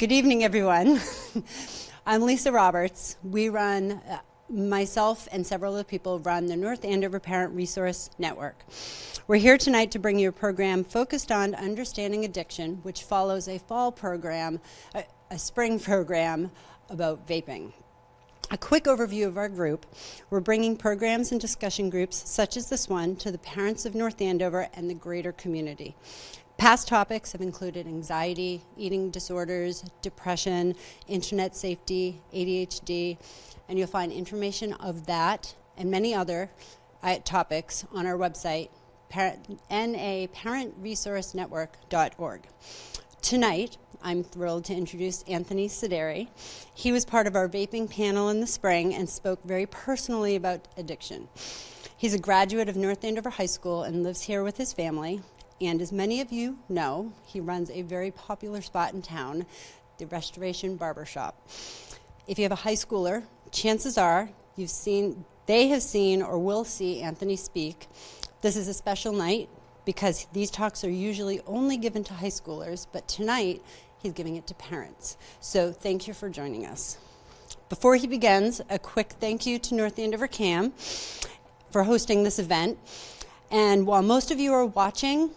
Good evening, everyone. I'm Lisa Roberts. Myself and several other people run the North Andover Parent Resource Network. We're here tonight to bring you a program focused on understanding addiction, which follows a fall program, a spring program about vaping. A quick overview of our group. We're bringing programs and discussion groups such as this one to the parents of North Andover and the greater community. Past topics have included anxiety, eating disorders, depression, internet safety, ADHD, and you'll find information of that and many other topics on our website, naparentresourcenetwork.org. Tonight, I'm thrilled to introduce Anthony Sideri. He was part of our vaping panel in the spring and spoke very personally about addiction. He's a graduate of North Andover High School and lives here with his family. And as many of you know, he runs a very popular spot in town, the Restoration Barbershop. If you have a high schooler, chances are they have seen or will see Anthony speak. This is a special night because these talks are usually only given to high schoolers, but tonight he's giving it to parents. So thank you for joining us. Before he begins, a quick thank you to North Andover CAM for hosting this event. And while most of you are watching,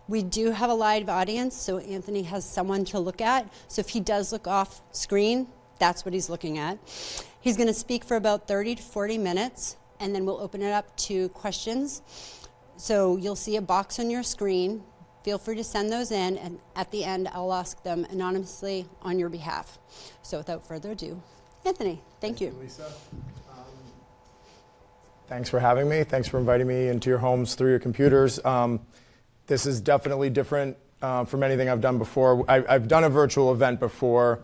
we do have a live audience, so Anthony has someone to look at. So if he does look off screen, that's what he's looking at. He's going to speak for about 30 to 40 minutes, and then we'll open it up to questions. So you'll see a box on your screen. Feel free to send those in, and at the end, I'll ask them anonymously on your behalf. So without further ado, Anthony, thank you. Lisa. Thanks for having me. Thanks for inviting me into your homes through your computers. This is definitely different from anything I've done before. I've done a virtual event before,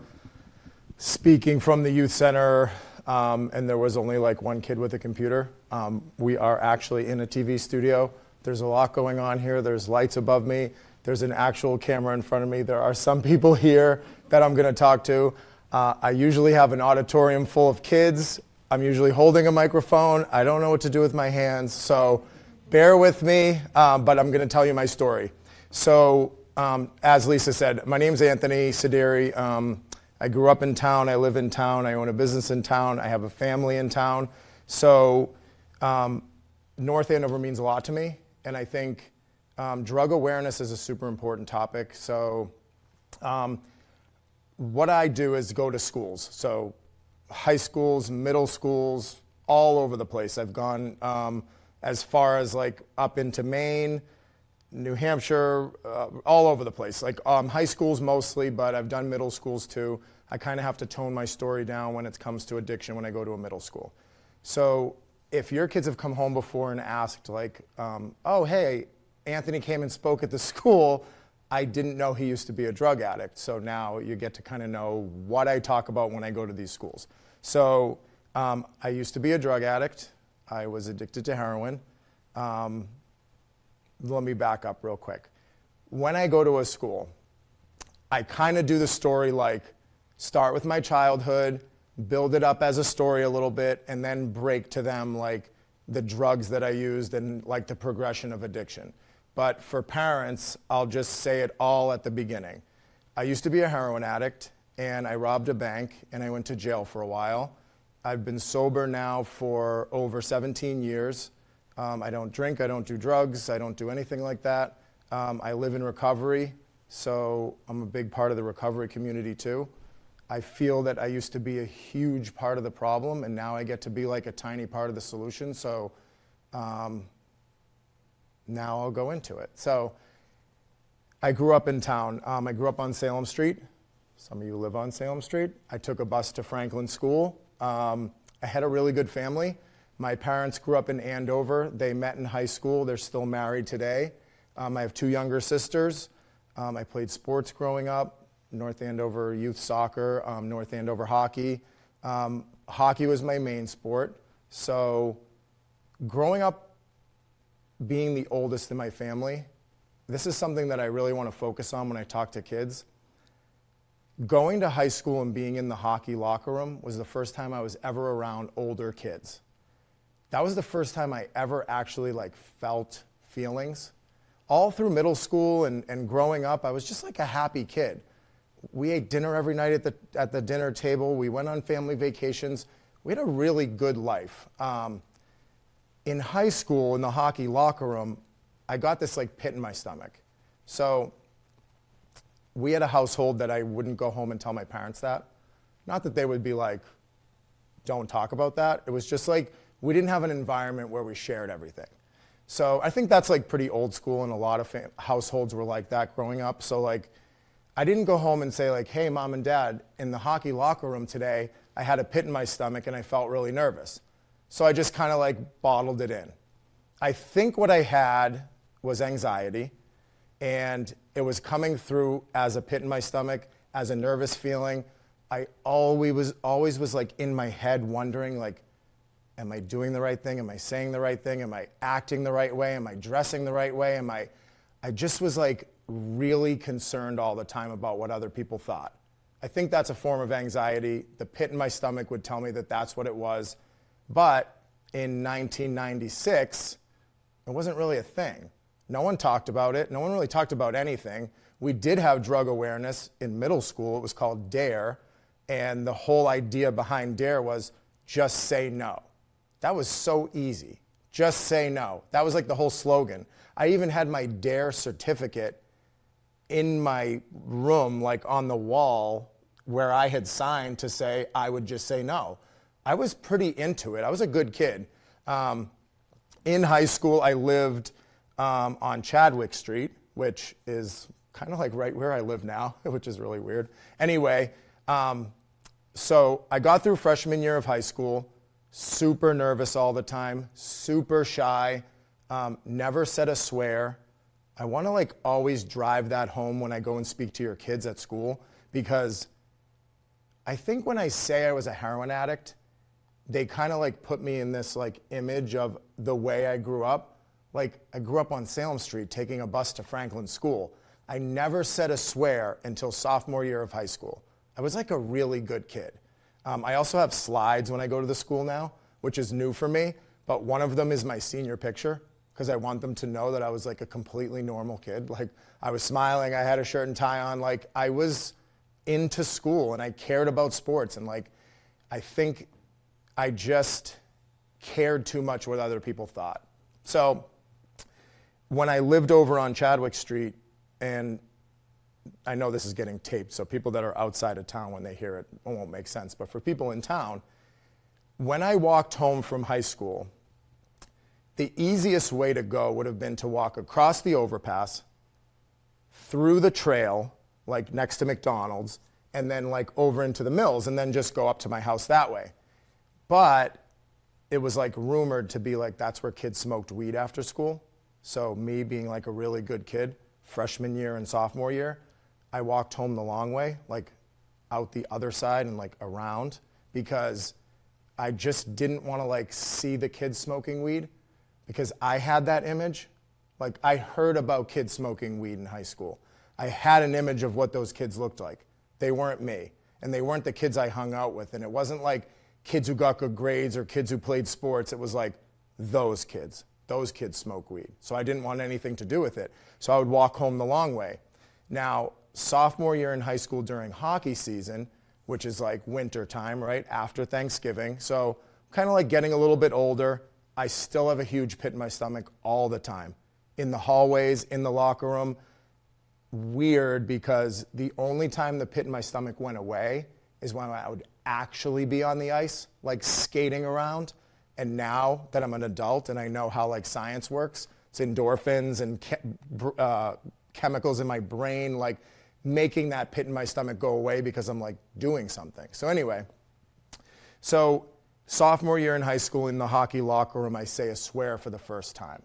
speaking from the youth center, and there was only like one kid with a computer. We are actually in a TV studio. There's a lot going on here. There's lights above me. There's an actual camera in front of me. There are some people here that I'm going to talk to. I usually have an auditorium full of kids. I'm usually holding a microphone. I don't know what to do with my hands, so bear with me, but I'm going to tell you my story. So, as Lisa said, my name's Anthony Sideri. I grew up in town. I live in town. I own a business in town. I have a family in town. So, North Andover means a lot to me, and I think drug awareness is a super important topic. So, what I do is go to schools. So, high schools, middle schools, all over the place. I've gone as far as like up into Maine, New Hampshire, all over the place. Like high schools mostly, but I've done middle schools too. I kind of have to tone my story down when it comes to addiction when I go to a middle school. So if your kids have come home before and asked like, oh, hey, Anthony came and spoke at the school, I didn't know he used to be a drug addict. So now you get to kind of know what I talk about when I go to these schools. So I used to be a drug addict. I was addicted to heroin. Let me back up real quick. When I go to a school, I kind of do the story like start with my childhood, build it up as a story a little bit, and then break to them like the drugs that I used and like the progression of addiction. But for parents, I'll just say it all at the beginning. I used to be a heroin addict, and I robbed a bank, and I went to jail for a while. I've been sober now for over 17 years. I don't drink, I don't do drugs, I don't do anything like that. I live in recovery, so I'm a big part of the recovery community too. I feel that I used to be a huge part of the problem, and now I get to be like a tiny part of the solution, so now I'll go into it. So I grew up in town. I grew up on Salem Street. Some of you live on Salem Street. I took a bus to Franklin School. I had a really good family. My parents grew up in Andover. They met in high school. They're still married today. I have two younger sisters. I played sports growing up, North Andover youth soccer, North Andover hockey. Hockey was my main sport. So growing up being the oldest in my family, this is something that I really want to focus on when I talk to kids. Going to high school and being in the hockey locker room was the first time I was ever around older kids. That was the first time I ever actually felt feelings. All through middle school and growing up, I was just like a happy kid. We ate dinner every night at the dinner table. We went on family vacations. We had a really good life. In high school, in the hockey locker room, I got this like pit in my stomach. So we had a household that I wouldn't go home and tell my parents that. Not that they would be like, don't talk about that. It was just like, we didn't have an environment where we shared everything. So I think that's like pretty old school, and a lot of households were like that growing up. So like, I didn't go home and say like, hey, mom and dad, in the hockey locker room today, I had a pit in my stomach and I felt really nervous. So I just kind of like bottled it in. I think what I had was anxiety, and it was coming through as a pit in my stomach, as a nervous feeling. I always was like in my head wondering like, am I doing the right thing? Am I saying the right thing? Am I acting the right way? Am I dressing the right way? I just was like really concerned all the time about what other people thought. I think that's a form of anxiety. The pit in my stomach would tell me that that's what it was. But in 1996, it wasn't really a thing. No one talked about it. No one really talked about anything. We did have drug awareness in middle school. It was called DARE. And the whole idea behind DARE was just say no. That was so easy. Just say no. That was like the whole slogan. I even had my DARE certificate in my room, like on the wall, where I had signed to say I would just say no. I was pretty into it. I was a good kid. In high school, I lived on Chadwick Street, which is kind of like right where I live now, which is really weird. Anyway, so I got through freshman year of high school, super nervous all the time, super shy, never said a swear. I want to like always drive that home when I go and speak to your kids at school, because I think when I say I was a heroin addict, they kind of like put me in this like image of the way I grew up. Like I grew up on Salem Street taking a bus to Franklin School. I never said a swear until sophomore year of high school. I was like a really good kid. I also have slides when I go to the school now, which is new for me, but one of them is my senior picture, because I want them to know that I was like a completely normal kid. Like I was smiling, I had a shirt and tie on, like I was into school and I cared about sports, and like I think I just cared too much what other people thought. So when I lived over on Chadwick Street, and I know this is getting taped, so people that are outside of town, when they hear it won't make sense, but for people in town, when I walked home from high school, the easiest way to go would have been to walk across the overpass, through the trail, like next to McDonald's, and then like over into the mills, and then just go up to my house that way. But it was like rumored to be like that's where kids smoked weed after school. So me being like a really good kid, freshman year and sophomore year, I walked home the long way, like out the other side and like around, because I just didn't want to like see the kids smoking weed, because I had that image. Like I heard about kids smoking weed in high school. I had an image of what those kids looked like. They weren't me, and they weren't the kids I hung out with, and it wasn't like kids who got good grades or kids who played sports. It was like those kids smoke weed. So I didn't want anything to do with it. So I would walk home the long way. Now, sophomore year in high school during hockey season, which is like winter time, right, after Thanksgiving, so kind of like getting a little bit older, I still have a huge pit in my stomach all the time. In the hallways, in the locker room. Weird, because the only time the pit in my stomach went away is when I would actually be on the ice, like skating around. And now that I'm an adult and I know how like science works, it's endorphins and chemicals in my brain, like making that pit in my stomach go away because I'm like doing something. So anyway, so sophomore year in high school in the hockey locker room, I say a swear for the first time.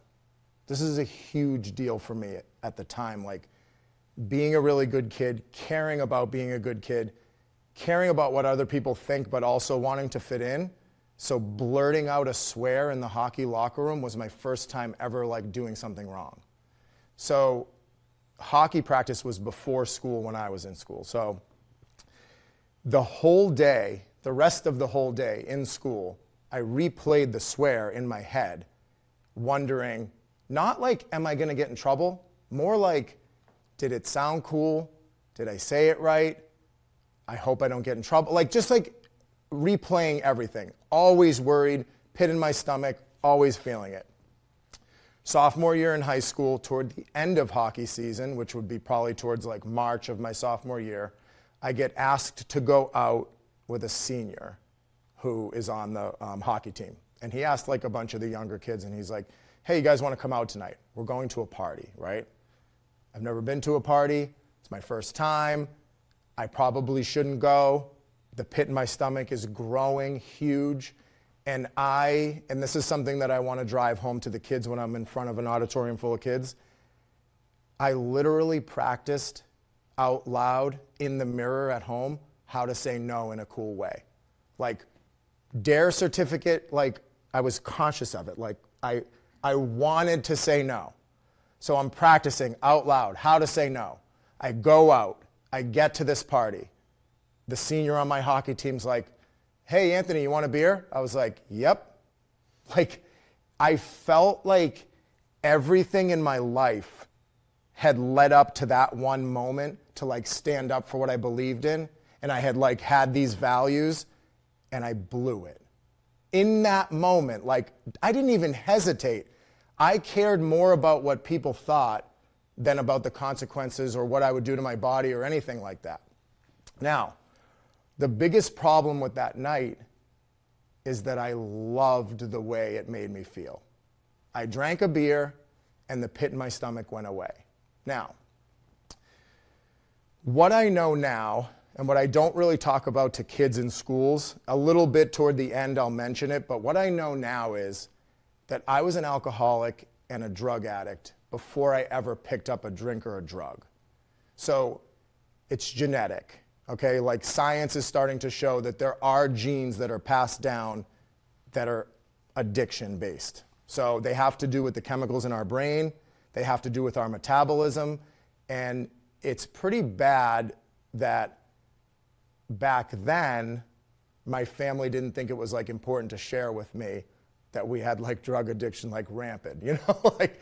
This is a huge deal for me at the time, like being a really good kid, caring about being a good kid, caring about what other people think, but also wanting to fit in. So blurting out a swear in the hockey locker room was my first time ever like doing something wrong. So hockey practice was before school when I was in school. So the whole day, the rest of the whole day in school, I replayed the swear in my head, wondering, not like, am I gonna get in trouble? More like, did it sound cool? Did I say it right? I hope I don't get in trouble. Like, just like replaying everything. Always worried, pit in my stomach, always feeling it. Sophomore year in high school, toward the end of hockey season, which would be probably towards like March of my sophomore year, I get asked to go out with a senior who is on the hockey team. And he asked like a bunch of the younger kids, and he's like, hey, you guys want to come out tonight? We're going to a party, right? I've never been to a party. It's my first time. I probably shouldn't go. The pit in my stomach is growing huge. And this is something that I want to drive home to the kids when I'm in front of an auditorium full of kids, I literally practiced out loud in the mirror at home how to say no in a cool way. Like, DARE certificate, like, I was conscious of it. Like, I wanted to say no. So I'm practicing out loud how to say no. I go out. I get to this party. The senior on my hockey team's like, hey, Anthony, you want a beer? I was like, yep. Like, I felt like everything in my life had led up to that one moment to like stand up for what I believed in. And I had like had these values and I blew it. In that moment, like, I didn't even hesitate. I cared more about what people thought than about the consequences or what I would do to my body or anything like that. Now, the biggest problem with that night is that I loved the way it made me feel. I drank a beer and the pit in my stomach went away. Now, what I know now, and what I don't really talk about to kids in schools, a little bit toward the end I'll mention it, but what I know now is that I was an alcoholic and a drug addict before I ever picked up a drink or a drug. So it's genetic, okay? Like, science is starting to show that there are genes that are passed down that are addiction-based. So they have to do with the chemicals in our brain, they have to do with our metabolism, and it's pretty bad that back then, my family didn't think it was like important to share with me that we had like drug addiction like rampant, you know? Like,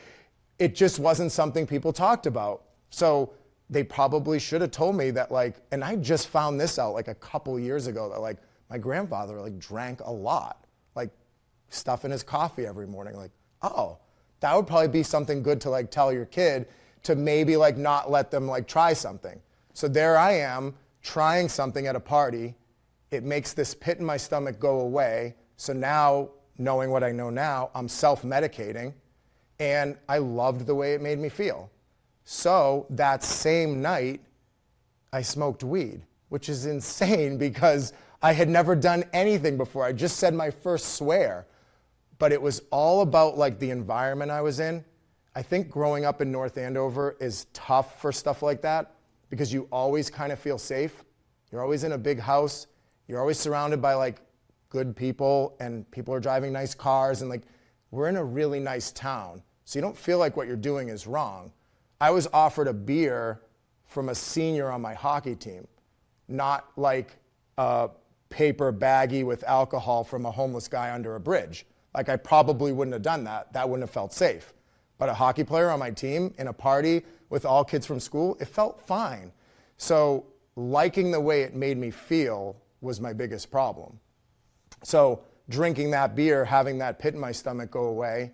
it just wasn't something people talked about. So they probably should have told me that, like, and I just found this out like a couple years ago, that like my grandfather like drank a lot, like stuff in his coffee every morning. Like, oh, that would probably be something good to like tell your kid to maybe like not let them like try something. So there I am trying something at a party. It makes this pit in my stomach go away. So now, knowing what I know now, I'm self-medicating, and I loved the way it made me feel. So that same night, I smoked weed, which is insane because I had never done anything before. I just said my first swear, but it was all about like the environment I was in. I think growing up in North Andover is tough for stuff like that because you always kind of feel safe. You're always in a big house. You're always surrounded by like good people, and people are driving nice cars, and like, we're in a really nice town. So you don't feel like what you're doing is wrong. I was offered a beer from a senior on my hockey team, not like a paper baggie with alcohol from a homeless guy under a bridge. Like, I probably wouldn't have done that. That wouldn't have felt safe. But a hockey player on my team in a party with all kids from school, it felt fine. So liking the way it made me feel was my biggest problem. So drinking that beer, having that pit in my stomach go away,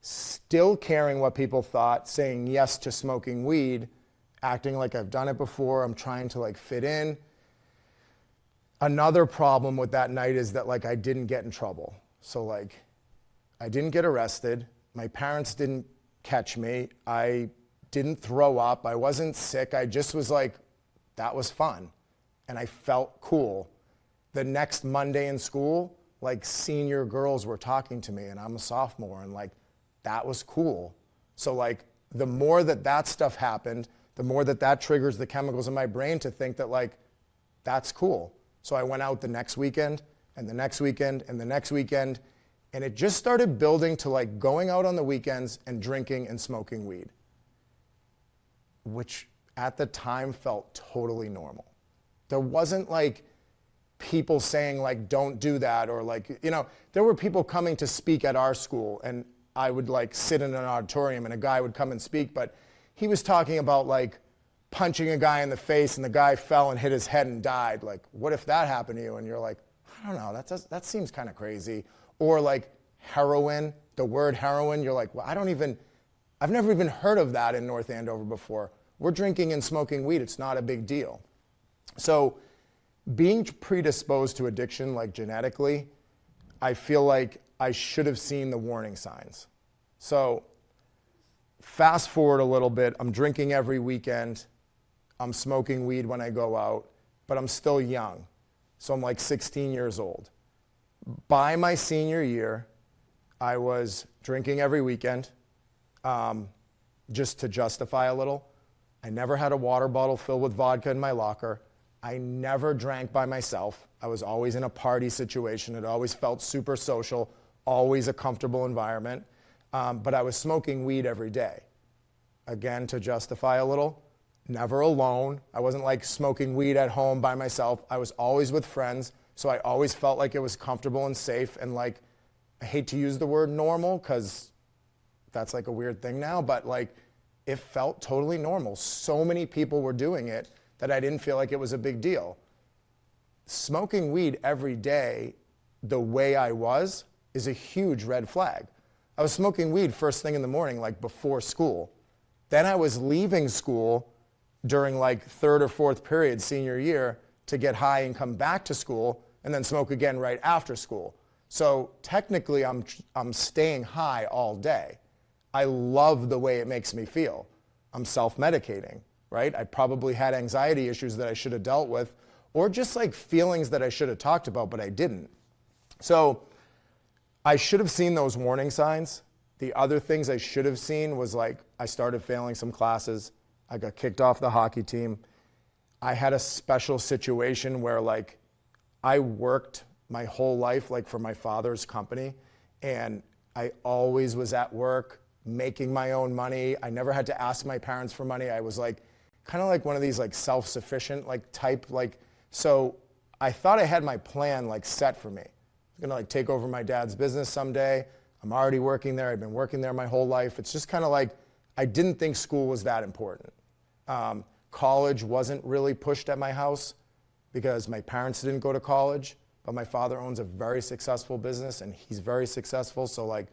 still caring what people thought, saying yes to smoking weed, acting like I've done it before, I'm trying to like fit in. Another problem with that night is that like I didn't get in trouble. So like I didn't get arrested, my parents didn't catch me, I didn't throw up, I wasn't sick, I just was like, that was fun. And I felt cool. The next Monday in school, like senior girls were talking to me, and I'm a sophomore, and like that was cool. So like the more that that stuff happened, the more that that triggers the chemicals in my brain to think that like that's cool. So I went out the next weekend and the next weekend and the next weekend, and it just started building to like going out on the weekends and drinking and smoking weed, which at the time felt totally normal. There wasn't like people saying like, don't do that, or like, you know, there were people coming to speak at our school, and I would like sit in an auditorium and a guy would come and speak, but he was talking about like punching a guy in the face and the guy fell and hit his head and died. Like, what if that happened to you? And you're like, I don't know, that seems kind of crazy. Or like heroin, the word heroin, you're like, well, I've never even heard of that in North Andover before. We're drinking and smoking weed, it's not a big deal. So being predisposed to addiction, like genetically, I feel like I should have seen the warning signs. So fast forward a little bit, I'm drinking every weekend, I'm smoking weed when I go out, but I'm still young. So I'm like 16 years old. By my senior year, I was drinking every weekend, just to justify a little. I never had a water bottle filled with vodka in my locker. I never drank by myself. I was always in a party situation. It always felt super social, always a comfortable environment. But I was smoking weed every day. Again, to justify a little, never alone. I wasn't like smoking weed at home by myself. I was always with friends. So I always felt like it was comfortable and safe. And like, I hate to use the word normal because that's like a weird thing now, but like it felt totally normal. So many people were doing it that I didn't feel like it was a big deal. Smoking weed every day the way I was is a huge red flag. I was smoking weed first thing in the morning, like before school. Then I was leaving school during like third or fourth period senior year to get high and come back to school and then smoke again right after school. So technically I'm staying high all day. I love the way it makes me feel. I'm self-medicating, right? I probably had anxiety issues that I should have dealt with, or just like feelings that I should have talked about, but I didn't. So I should have seen those warning signs. The other things I should have seen was like, I started failing some classes. I got kicked off the hockey team. I had a special situation where like, I worked my whole life like for my father's company, and I always was at work making my own money. I never had to ask my parents for money. I was like kind of like one of these like self-sufficient like type, like, so I thought I had my plan like set for me. I was gonna like take over my dad's business someday. I'm already working there. I've been working there my whole life. It's just kind of like, I didn't think school was that important. College wasn't really pushed at my house because my parents didn't go to college, but my father owns a very successful business and he's very successful. So like,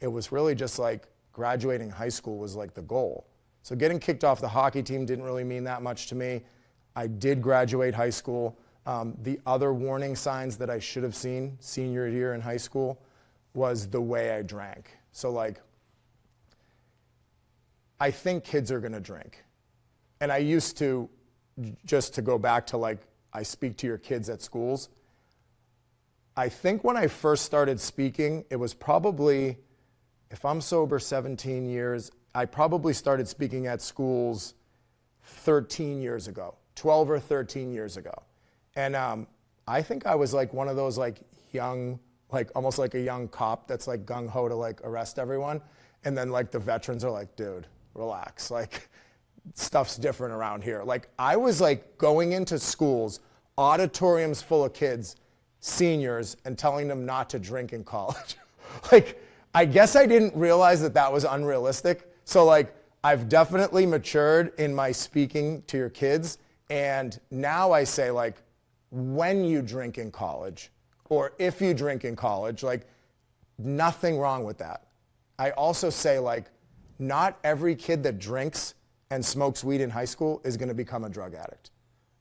it was really just like graduating high school was like the goal. So getting kicked off the hockey team didn't really mean that much to me. I did graduate high school. The other warning signs that I should have seen senior year in high school was the way I drank. So like, I think kids are gonna drink. And I used to, just to go back to like, I speak to your kids at schools. I think when I first started speaking, it was probably, if I'm sober 17 years, I probably started speaking at schools 13 years ago, 12 or 13 years ago. And I think I was like one of those like young, like almost like a young cop that's like gung-ho to like arrest everyone. And then like the veterans are like, dude, relax. Like stuff's different around here. Like I was like going into schools, auditoriums full of kids, seniors, and telling them not to drink in college. Like, I guess I didn't realize that that was unrealistic. So like, I've definitely matured in my speaking to your kids. And now I say like, when you drink in college, or if you drink in college, like nothing wrong with that. I also say like, not every kid that drinks and smokes weed in high school is gonna become a drug addict.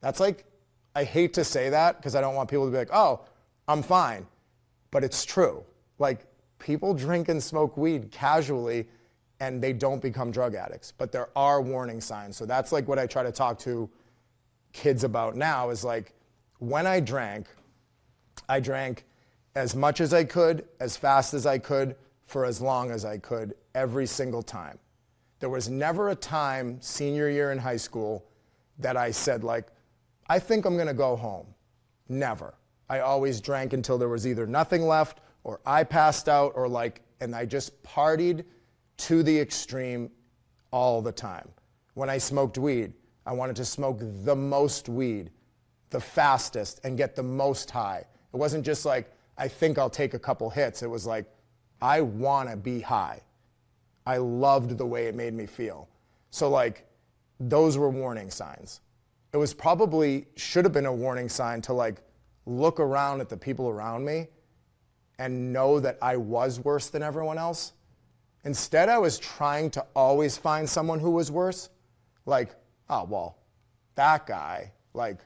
That's like, I hate to say that because I don't want people to be like, oh, I'm fine. But it's true. Like, people drink and smoke weed casually and they don't become drug addicts. But there are warning signs. So that's like what I try to talk to kids about now is like, when I drank as much as I could, as fast as I could, for as long as I could, every single time. There was never a time senior year in high school that I said like, I think I'm gonna go home. Never. I always drank until there was either nothing left or I passed out or like, and I just partied to the extreme all the time. When I smoked weed, I wanted to smoke the most weed, the fastest, and get the most high. It wasn't just like, I think I'll take a couple hits. It was like, I wanna be high. I loved the way it made me feel. So like, those were warning signs. It was probably, should have been a warning sign to like look around at the people around me and know that I was worse than everyone else. Instead, I was trying to always find someone who was worse. Like, oh, well, that guy, like,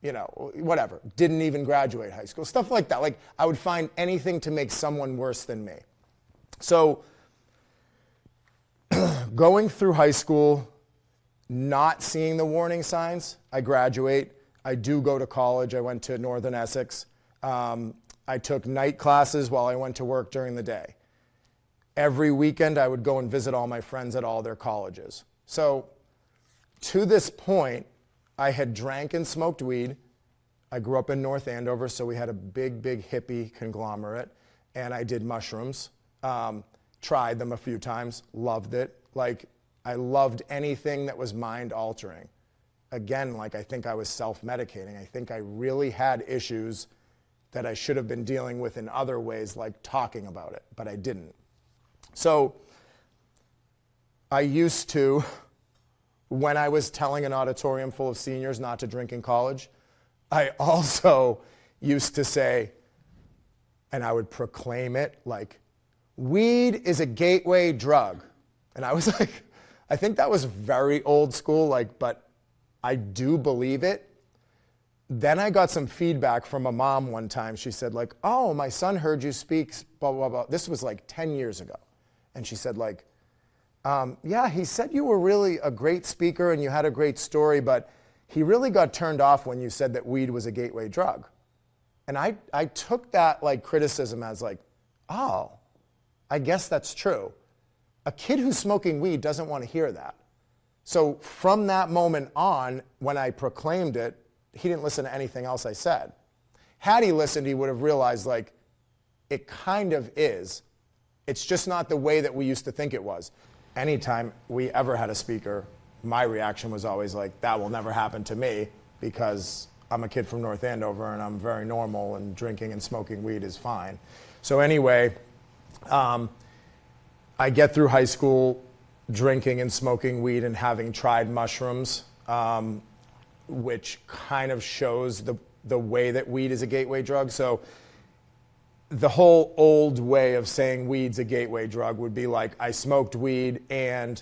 you know, whatever, didn't even graduate high school, stuff like that. Like, I would find anything to make someone worse than me. So, going through high school, not seeing the warning signs, I graduate. I do go to college. I went to Northern Essex. I took night classes while I went to work during the day. Every weekend, I would go and visit all my friends at all their colleges. So, to this point, I had drank and smoked weed. I grew up in North Andover, so we had a big, big hippie conglomerate, and I did mushrooms. Tried them a few times, loved it. Like, I loved anything that was mind-altering. Again, like, I think I was self-medicating. I think I really had issues that I should have been dealing with in other ways, like talking about it, but I didn't. So, I used to, when I was telling an auditorium full of seniors not to drink in college, I also used to say, and I would proclaim it, like, weed is a gateway drug. And I was like, I think that was very old school, like, but I do believe it. Then I got some feedback from a mom one time. She said, like, oh, my son heard you speak, blah, blah, blah. This was like 10 years ago. And she said, like, yeah, he said you were really a great speaker and you had a great story, but he really got turned off when you said that weed was a gateway drug. And I took that like criticism as like, oh, I guess that's true. A kid who's smoking weed doesn't want to hear that. So from that moment on, when I proclaimed it, he didn't listen to anything else I said. Had he listened, he would have realized like, it kind of is. It's just not the way that we used to think it was. Anytime we ever had a speaker, my reaction was always like, that will never happen to me because I'm a kid from North Andover and I'm very normal and drinking and smoking weed is fine. So anyway, I get through high school drinking and smoking weed and having tried mushrooms, which kind of shows the way that weed is a gateway drug. So the whole old way of saying weed's a gateway drug would be like, I smoked weed and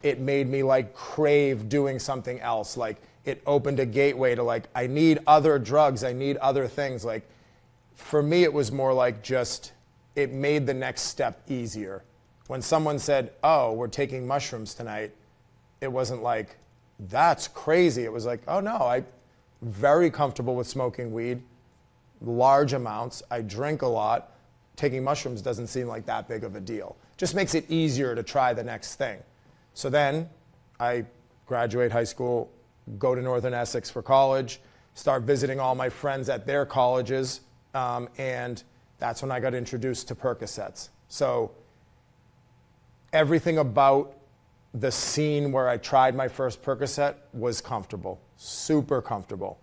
it made me like crave doing something else. Like it opened a gateway to like, I need other drugs, I need other things. Like for me, it was more like just, it made the next step easier. When someone said, oh, we're taking mushrooms tonight, it wasn't like, that's crazy. It was like, oh no, I'm very comfortable with smoking weed, large amounts. I drink a lot. Taking mushrooms doesn't seem like that big of a deal. Just makes it easier to try the next thing. So then I graduate high school, go to Northern Essex for college, start visiting all my friends at their colleges, and that's when I got introduced to Percocets. So everything about the scene where I tried my first Percocet was comfortable, super comfortable.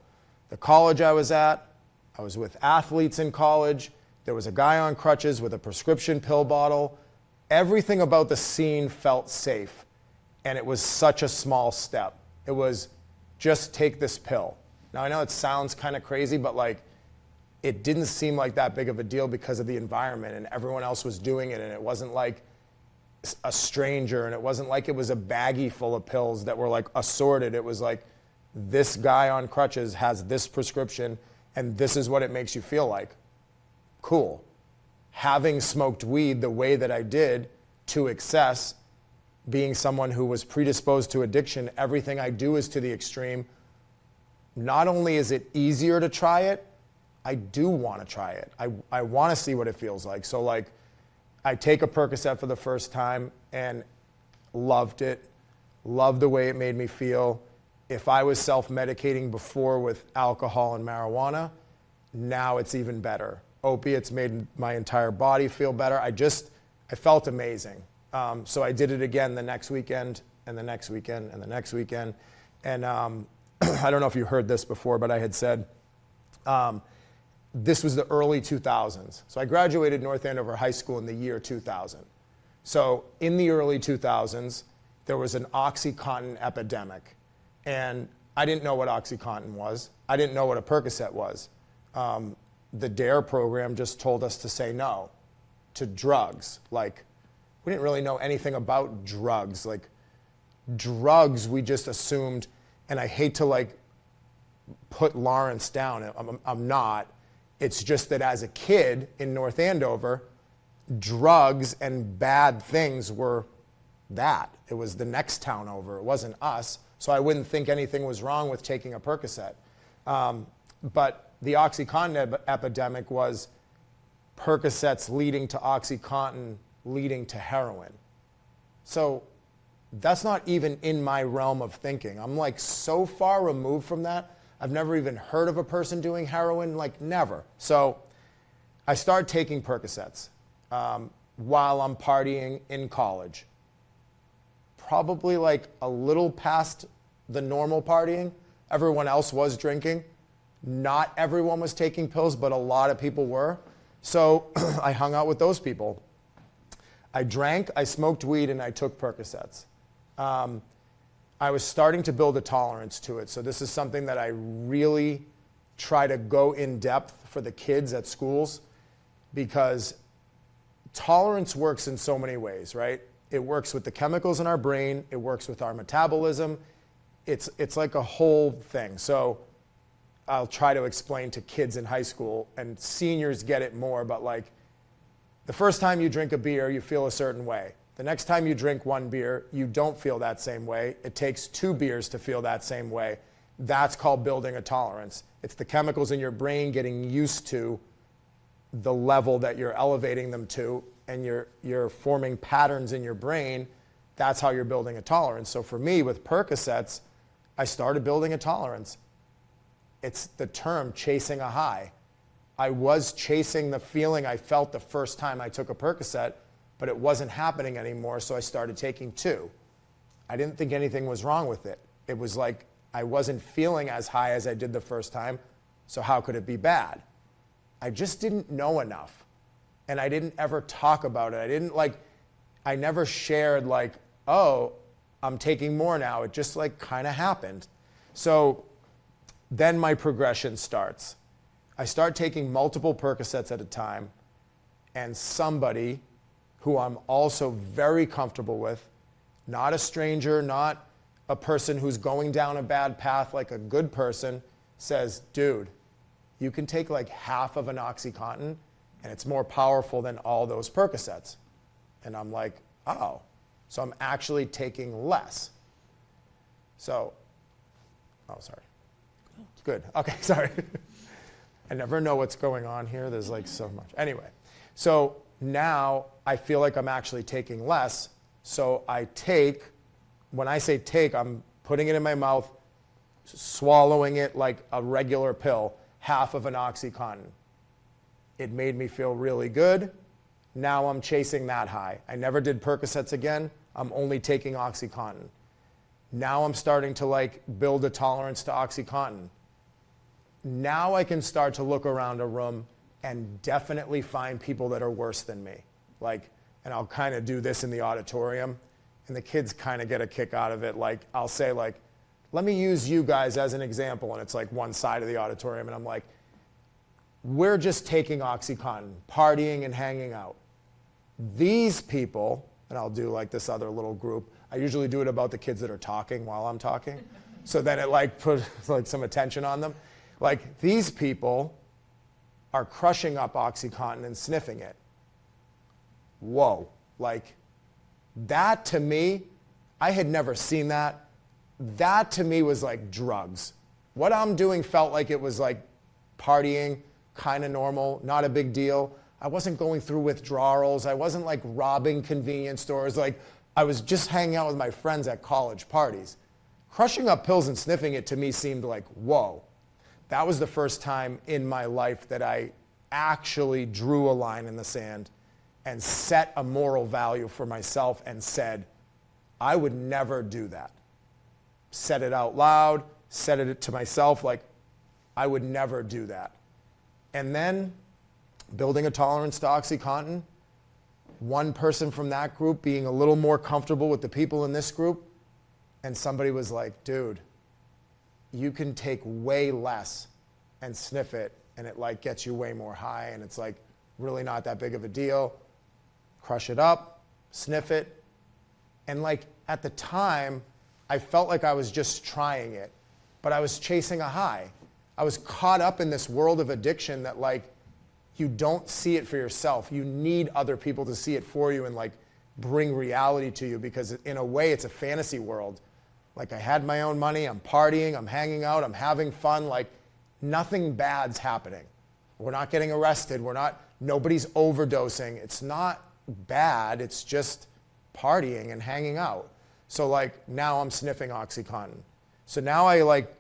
The college I was at, I was with athletes in college. There was a guy on crutches with a prescription pill bottle. Everything about the scene felt safe. And it was such a small step. It was just take this pill. Now I know it sounds kind of crazy, but like it didn't seem like that big of a deal because of the environment and everyone else was doing it and it wasn't like a stranger and it wasn't like it was a baggie full of pills that were like assorted. It was like this guy on crutches has this prescription and this is what it makes you feel like. Cool. Having smoked weed the way that I did to excess, being someone who was predisposed to addiction, everything I do is to the extreme. Not only is it easier to try it, I do want to try it. I want to see what it feels like. So like, I take a Percocet for the first time and loved it, loved the way it made me feel. If I was self-medicating before with alcohol and marijuana, now it's even better. Opiates made my entire body feel better. I felt amazing. So I did it again the next weekend and the next weekend and the next weekend. And I don't know if you heard this before, but I had said, this was the early 2000s. So I graduated North Andover High School in the year 2000. So in the early 2000s, there was an OxyContin epidemic. And I didn't know what OxyContin was. I didn't know what a Percocet was. The DARE program just told us to say no to drugs. Like, we didn't really know anything about drugs. Like, drugs, we just assumed, and I hate to like put Lawrence down, I'm not. It's just that as a kid in North Andover, drugs and bad things were that. It was the next town over. It wasn't us. So I wouldn't think anything was wrong with taking a Percocet. But the OxyContin epidemic was Percocets leading to OxyContin leading to heroin. So that's not even in my realm of thinking. I'm like so far removed from that. I've never even heard of a person doing heroin, like never. So I started taking Percocets while I'm partying in college. Probably like a little past the normal partying. Everyone else was drinking. Not everyone was taking pills, but a lot of people were. So I hung out with those people. I drank, I smoked weed, and I took Percocets. I was starting to build a tolerance to it. So this is something that I really try to go in depth for the kids at schools, because tolerance works in so many ways, right? It works with the chemicals in our brain. It works with our metabolism. It's like a whole thing. So I'll try to explain to kids in high school, and seniors get it more, but like the first time you drink a beer, you feel a certain way. The next time you drink one beer, you don't feel that same way. It takes 2 beers to feel that same way. That's called building a tolerance. It's the chemicals in your brain getting used to the level that you're elevating them to, and you're forming patterns in your brain. That's how you're building a tolerance. So for me, with Percocets, I started building a tolerance. It's the term chasing a high. I was chasing the feeling I felt the first time I took a Percocet, but it wasn't happening anymore, so I started taking 2. I didn't think anything was wrong with it. It was like I wasn't feeling as high as I did the first time, so how could it be bad? I just didn't know enough, and I didn't ever talk about it. I never shared like, oh, I'm taking more now. It just like kind of happened. So then my progression starts. I start taking multiple Percocets at a time, and somebody who I'm also very comfortable with, not a stranger, not a person who's going down a bad path, like a good person, says, dude, you can take like half of an OxyContin and it's more powerful than all those Percocets. And I'm like, oh, so I'm actually taking less. So, oh, sorry. Good, okay, sorry. I never know what's going on here. There's like so much. Anyway, so now I feel like I'm actually taking less. So I take, when I say take, I'm putting it in my mouth, swallowing it like a regular pill, half of an OxyContin. It made me feel really good. Now I'm chasing that high. I never did Percocets again. I'm only taking OxyContin. Now I'm starting to like build a tolerance to OxyContin. Now I can start to look around a room and definitely find people that are worse than me. Like, and I'll kind of do this in the auditorium, and the kids kind of get a kick out of it. Like, I'll say like, let me use you guys as an example, and it's like one side of the auditorium, and I'm like, we're just taking OxyContin, partying and hanging out. These people, and I'll do like this other little group, I usually do it about the kids that are talking while I'm talking, so then it like puts like some attention on them. Like, these people are crushing up OxyContin and sniffing it. Whoa. Like, that to me, I had never seen that. That to me was like drugs. What I'm doing felt like it was like partying, kind of normal, not a big deal. I wasn't going through withdrawals. I wasn't like robbing convenience stores. Like, I was just hanging out with my friends at college parties. Crushing up pills and sniffing it to me seemed like, whoa. That was the first time in my life that I actually drew a line in the sand and set a moral value for myself and said, I would never do that. Said it out loud, said it to myself, like, I would never do that. And then building a tolerance to OxyContin, one person from that group being a little more comfortable with the people in this group, and somebody was like, dude, you can take way less and sniff it, and it like gets you way more high, and it's like really not that big of a deal. Crush it up, sniff it. And like at the time, I felt like I was just trying it, but I was chasing a high. I was caught up in this world of addiction that like you don't see it for yourself. You need other people to see it for you and like bring reality to you, because in a way it's a fantasy world. Like I had my own money, I'm partying, I'm hanging out, I'm having fun, like nothing bad's happening. We're not getting arrested, nobody's overdosing. It's not bad, it's just partying and hanging out. So like now I'm sniffing OxyContin. So now I like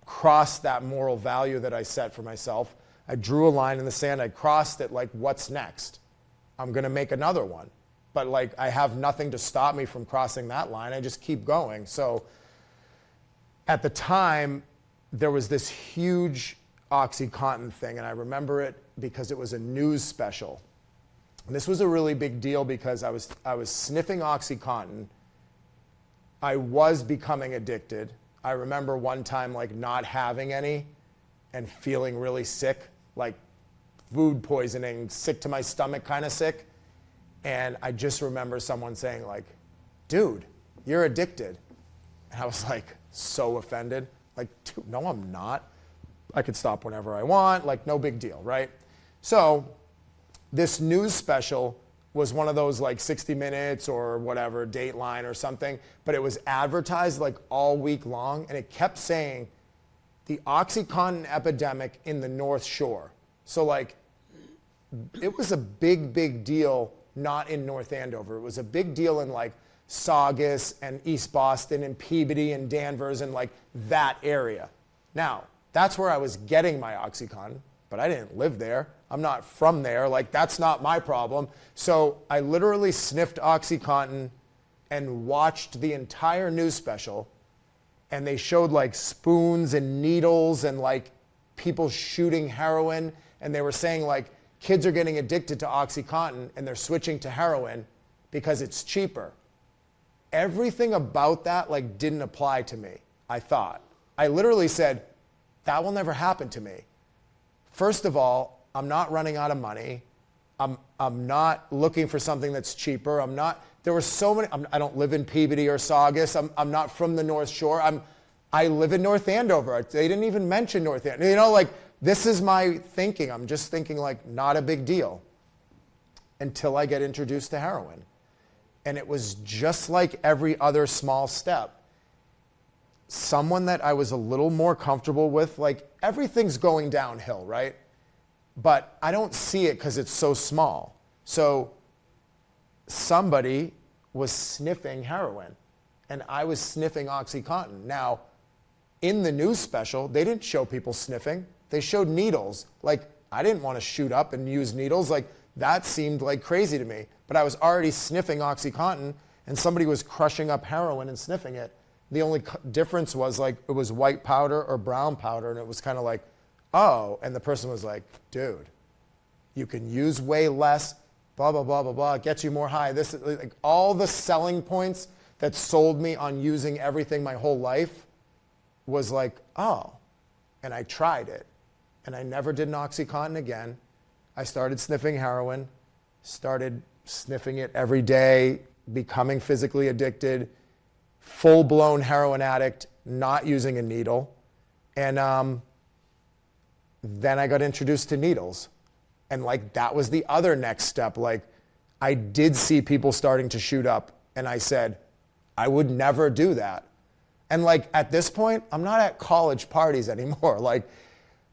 crossed that moral value that I set for myself. I drew a line in the sand, I crossed it, like what's next? I'm gonna make another one. But like I have nothing to stop me from crossing that line, I just keep going. So at the time, there was this huge OxyContin thing, and I remember it because it was a news special. And this was a really big deal because I was sniffing OxyContin. I was becoming addicted. I remember one time like not having any and feeling really sick, like food poisoning, sick to my stomach, kind of sick. And I just remember someone saying like, dude, you're addicted. And I was like so offended. Like, dude, no, I'm not. I could stop whenever I want, like no big deal, right? So this news special was one of those like 60 Minutes or whatever, Dateline or something, but it was advertised like all week long, and it kept saying the OxyContin epidemic in the North Shore. So like, it was a big, big deal, not in North Andover. It was a big deal in like Saugus and East Boston and Peabody and Danvers and like that area. Now, that's where I was getting my OxyContin, but I didn't live there. I'm not from there. Like, that's not my problem. So I literally sniffed OxyContin and watched the entire news special, and they showed like spoons and needles and like people shooting heroin, and they were saying like kids are getting addicted to OxyContin and they're switching to heroin because it's cheaper. Everything about that like didn't apply to me, I thought. I literally said, that will never happen to me. First of all, I'm not running out of money. I'm not looking for something that's cheaper. There were so many, I don't live in Peabody or Saugus. I'm not from the North Shore. I live in North Andover. They didn't even mention North Andover. You know, like, this is my thinking. I'm just thinking like, not a big deal until I get introduced to heroin. And it was just like every other small step. Someone that I was a little more comfortable with, like everything's going downhill, right? But I don't see it because it's so small. So somebody was sniffing heroin and I was sniffing OxyContin. Now, in the news special, they didn't show people sniffing. They showed needles. Like, I didn't want to shoot up and use needles. Like, that seemed like crazy to me. But I was already sniffing OxyContin and somebody was crushing up heroin and sniffing it. The only difference was like it was white powder or brown powder, and it was kind of like, oh, and the person was like, dude, you can use way less, blah, blah, blah, blah, blah, it gets you more high. This is like all the selling points that sold me on using everything my whole life was like, oh, and I tried it. And I never did an OxyContin again. I started sniffing heroin, started sniffing it every day, becoming physically addicted, full-blown heroin addict, not using a needle. And then I got introduced to needles. And like that was the other next step. Like I did see people starting to shoot up and I said, I would never do that. And like at this point, I'm not at college parties anymore. Like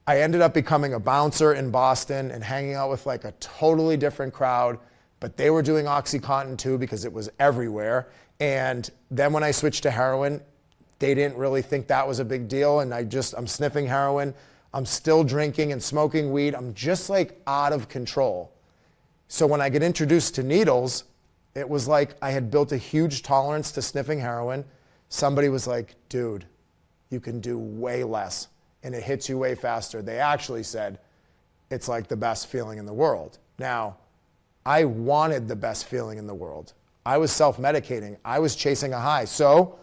I ended up becoming a bouncer in Boston and hanging out with like a totally different crowd, but they were doing OxyContin too because it was everywhere. And then when I switched to heroin, they didn't really think that was a big deal. And I'm sniffing heroin. I'm still drinking and smoking weed. I'm just like out of control. So when I get introduced to needles, it was like I had built a huge tolerance to sniffing heroin. Somebody was like, dude, you can do way less and it hits you way faster. They actually said it's like the best feeling in the world. Now, I wanted the best feeling in the world. I was self-medicating. I was chasing a high. So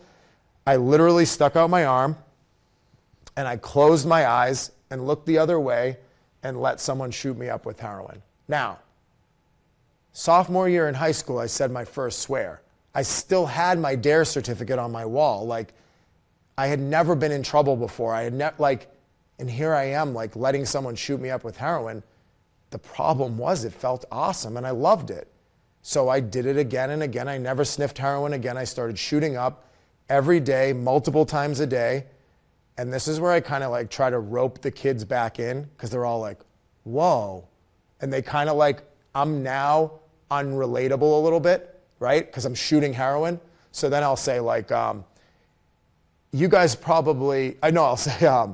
I literally stuck out my arm and I closed my eyes and looked the other way and let someone shoot me up with heroin. Now, sophomore year in high school, I said my first swear. I still had my DARE certificate on my wall. Like, I had never been in trouble before. And here I am, like, letting someone shoot me up with heroin. The problem was it felt awesome and I loved it. So I did it again and again. I never sniffed heroin again. I started shooting up every day, multiple times a day. And this is where I kind of like try to rope the kids back in because they're all like, whoa. And they kind of like, I'm now unrelatable a little bit, right? Because I'm shooting heroin. So then I'll say like, you guys probably, I'll say,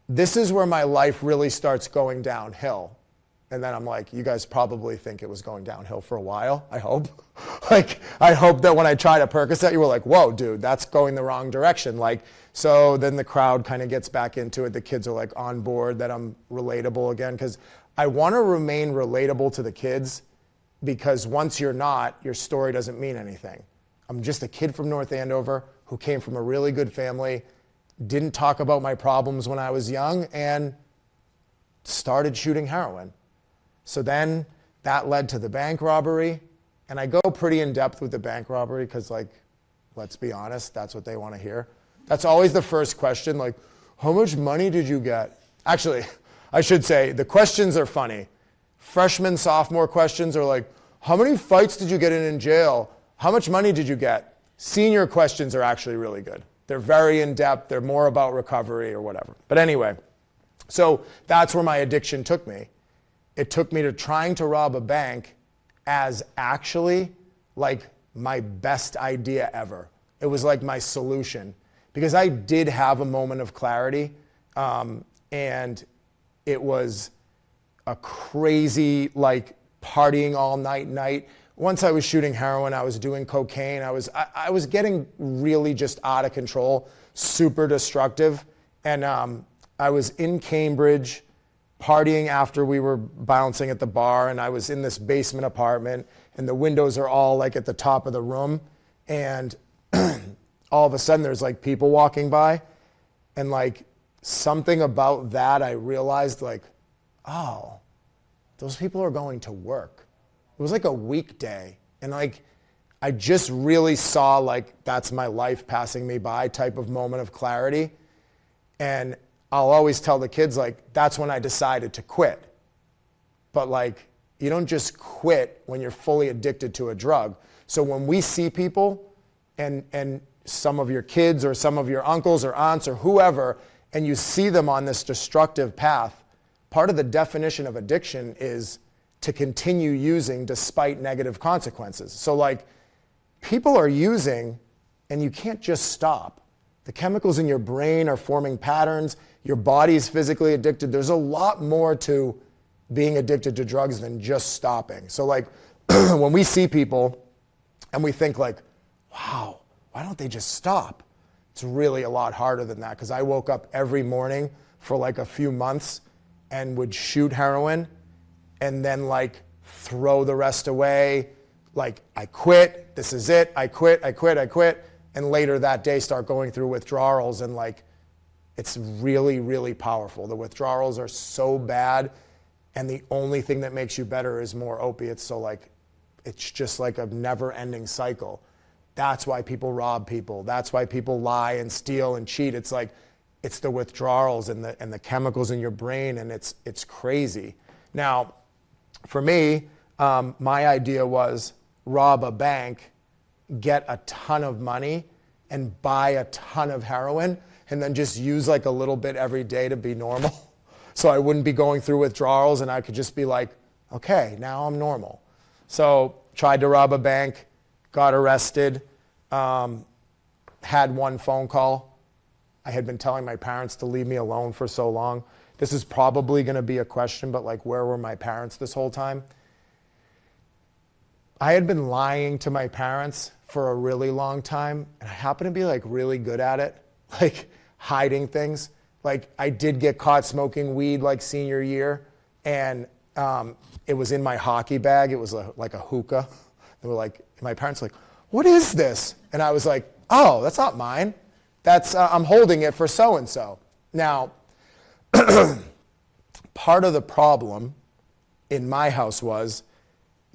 this is where my life really starts going downhill. And then I'm like, you guys probably think it was going downhill for a while, I hope. Like, I hope that when I tried a Percocet, you were like, whoa, dude, that's going the wrong direction. Like, so then the crowd kind of gets back into it. The kids are like on board that I'm relatable again. Because I want to remain relatable to the kids because once you're not, your story doesn't mean anything. I'm just a kid from North Andover who came from a really good family, didn't talk about my problems when I was young, and started shooting heroin. So then that led to the bank robbery. And I go pretty in depth with the bank robbery because, like, let's be honest, that's what they want to hear. That's always the first question, like, how much money did you get? Actually, I should say the questions are funny. Freshman, sophomore questions are like, how many fights did you get in jail? How much money did you get? Senior questions are actually really good. They're very in depth. They're more about recovery or whatever. But anyway, so that's where my addiction took me. It took me to trying to rob a bank as actually like my best idea ever. It was like my solution because I did have a moment of clarity, and it was a crazy like partying all night. Once I was shooting heroin, I was doing cocaine. I was getting really just out of control, super destructive, and I was in Cambridge partying after we were bouncing at the bar, and I was in this basement apartment, and the windows are all like at the top of the room, and all of a sudden there's like people walking by, and like something about that I realized like, oh, those people are going to work. It was like a weekday, and like I just really saw like that's my life passing me by type of moment of clarity. And I'll always tell the kids, like, that's when I decided to quit. But like, you don't just quit when you're fully addicted to a drug. So when we see people and some of your kids or some of your uncles or aunts or whoever, and you see them on this destructive path, part of the definition of addiction is to continue using despite negative consequences. So like, people are using and you can't just stop. The chemicals in your brain are forming patterns. Your body is physically addicted. There's a lot more to being addicted to drugs than just stopping. So like when we see people and we think like, wow, why don't they just stop? It's really a lot harder than that because I woke up every morning for like a few months and would shoot heroin and then like throw the rest away. Like I quit, this is it, I quit. And later that day start going through withdrawals, and like it's really, really powerful. The withdrawals are so bad, and the only thing that makes you better is more opiates. So like it's just like a never-ending cycle. That's why people rob people. That's why people lie and steal and cheat. It's like it's the withdrawals and the chemicals in your brain, and it's crazy. Now, for me, my idea was rob a bank, get a ton of money, and buy a ton of heroin, and then just use like a little bit every day to be normal. So I wouldn't be going through withdrawals, and I could just be like, okay, now I'm normal. So tried to rob a bank, got arrested, had one phone call. I had been telling my parents to leave me alone for so long. This is probably going to be a question, but like, where were my parents this whole time? I had been lying to my parents for a really long time, and I happen to be like really good at it, like hiding things. Like I did get caught smoking weed like senior year, and It was in my hockey bag. It was like a hookah. They were like, my parents were like, what is this? And I was like, oh, that's not mine. That's I'm holding it for so-and-so. Now, part of the problem in my house was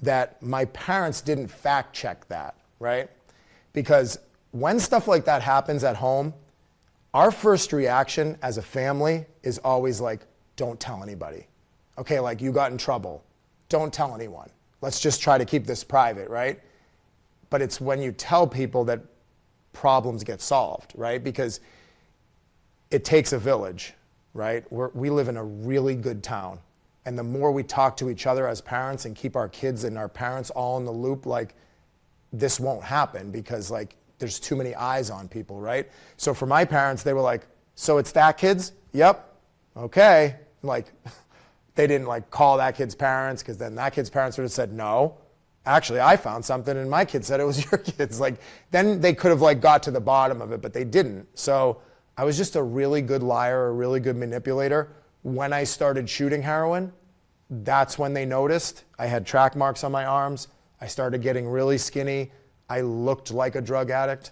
that my parents didn't fact check that, right? Because when stuff like that happens at home, our first reaction as a family is always like, don't tell anybody. Okay, like you got in trouble. Don't tell anyone. Let's just try to keep this private, right? But it's when you tell people that problems get solved, right? Because it takes a village, right? We live in a really good town. And the more we talk to each other as parents and keep our kids and our parents all in the loop, like this won't happen because like there's too many eyes on people, right? So for my parents, they were like, so it's that kid's? Yep. Okay. Like they didn't like call that kid's parents because then that kid's parents would have said no. Actually, I found something and my kid said it was your kid's. Like then they could have like got to the bottom of it, but they didn't. So I was just a really good liar, a really good manipulator. When I started shooting heroin, that's when they noticed. I had track marks on my arms. I started getting really skinny. I looked like a drug addict.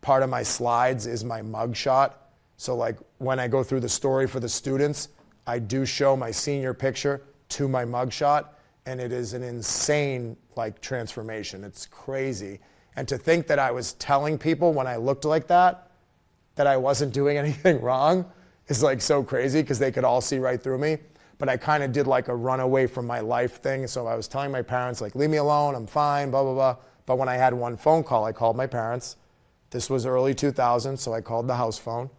Part of my slides is my mug shot. So like when I go through the story for the students, I do show my senior picture to my mug shot, and it is an insane like transformation. It's crazy. And to think that I was telling people when I looked like that I wasn't doing anything wrong is like so crazy because they could all see right through me. But I kind of did like a run away from my life thing. So I was telling my parents like, leave me alone, I'm fine, blah, blah, blah. But when I had one phone call, I called my parents. This was early 2000, so I called the house phone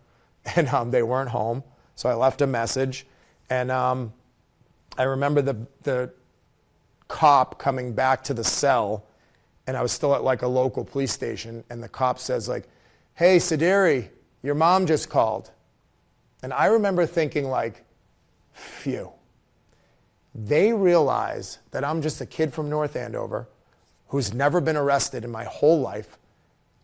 and they weren't home. So I left a message and I remember the cop coming back to the cell and I was still at like a local police station and the cop says like, hey, Sideri, your mom just called. And I remember thinking like, phew. They realize that I'm just a kid from North Andover who's never been arrested in my whole life.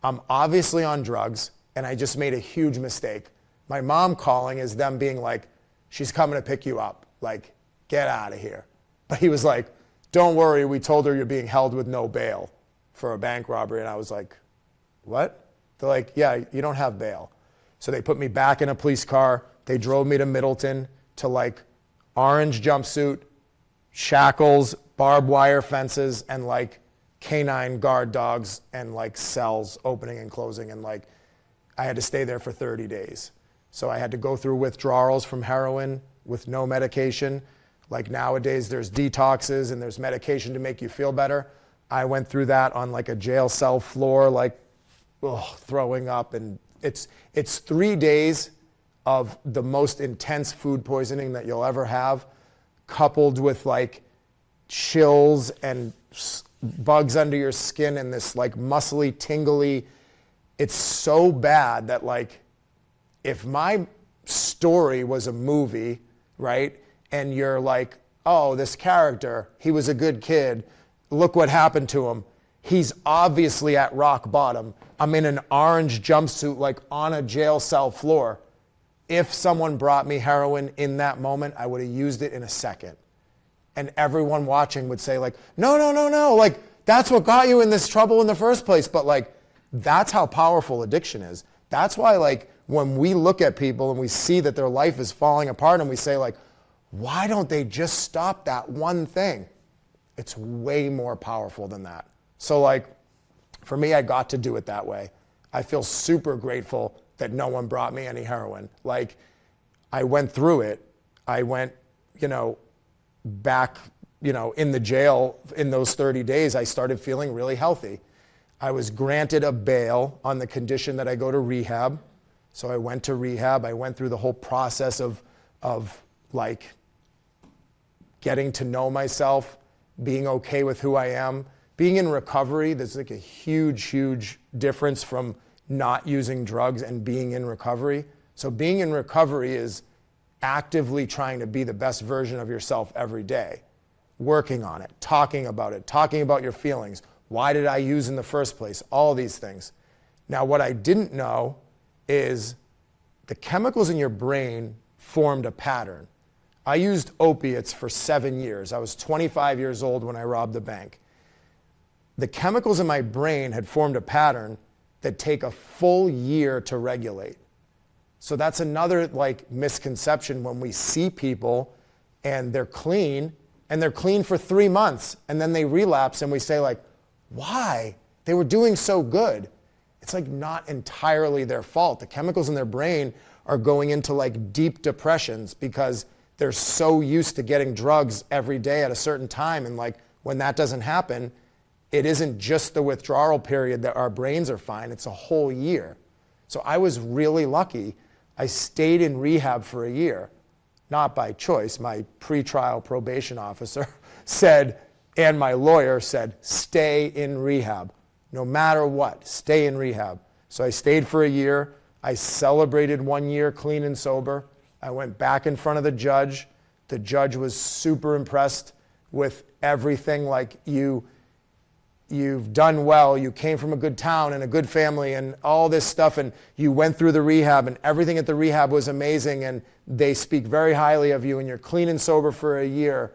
I'm obviously on drugs and I just made a huge mistake. My mom calling is them being like, she's coming to pick you up. Like, get out of here. But he was like, don't worry, we told her you're being held with no bail for a bank robbery. And I was like, what? They're like, yeah, you don't have bail. So they put me back in a police car. They drove me to Middleton to like orange jumpsuit, shackles, barbed wire fences, and like canine guard dogs and like cells opening and closing. And like I had to stay there for 30 days. So I had to go through withdrawals from heroin with no medication. Like nowadays there's detoxes and there's medication to make you feel better. I went through that on like a jail cell floor, like throwing up. And it's 3 days of the most intense food poisoning that you'll ever have, coupled with like chills and bugs under your skin and this like muscly, tingly. It's so bad that like, if my story was a movie, right? And you're like, oh, this character, he was a good kid. Look what happened to him. He's obviously at rock bottom. I'm in an orange jumpsuit, like on a jail cell floor. If someone brought me heroin in that moment, I would have used it in a second. And everyone watching would say like, no, no, no, no. Like, that's what got you in this trouble in the first place. But like, that's how powerful addiction is. That's why like, when we look at people and we see that their life is falling apart and we say like, why don't they just stop that one thing? It's way more powerful than that. So like, for me, I got to do it that way. I feel super grateful that no one brought me any heroin. Like, I went through it. I went, back, in the jail in those 30 days, I started feeling really healthy. I was granted a bail on the condition that I go to rehab. So I went to rehab. I went through the whole process of like getting to know myself, being okay with who I am. Being in recovery, there's like a huge, huge difference from not using drugs and being in recovery. So being in recovery is actively trying to be the best version of yourself every day, working on it, talking about your feelings. Why did I use in the first place? All these things. Now, what I didn't know is the chemicals in your brain formed a pattern. I used opiates for 7 years. I was 25 years old when I robbed the bank. The chemicals in my brain had formed a pattern that take a full year to regulate. So that's another like misconception when we see people and they're clean for 3 months and then they relapse and we say like, why? They were doing so good. It's like not entirely their fault. The chemicals in their brain are going into like deep depressions because they're so used to getting drugs every day at a certain time. And like when that doesn't happen, it isn't just the withdrawal period that our brains are fine, it's a whole year. So I was really lucky. I stayed in rehab for a year, not by choice. My pretrial probation officer said, and my lawyer said, stay in rehab. No matter what, stay in rehab. So I stayed for a year. I celebrated 1 year clean and sober. I went back in front of the judge. The judge was super impressed with everything. Like, you've done well, you came from a good town and a good family and all this stuff, and you went through the rehab and everything at the rehab was amazing, and they speak very highly of you, and you're clean and sober for a year,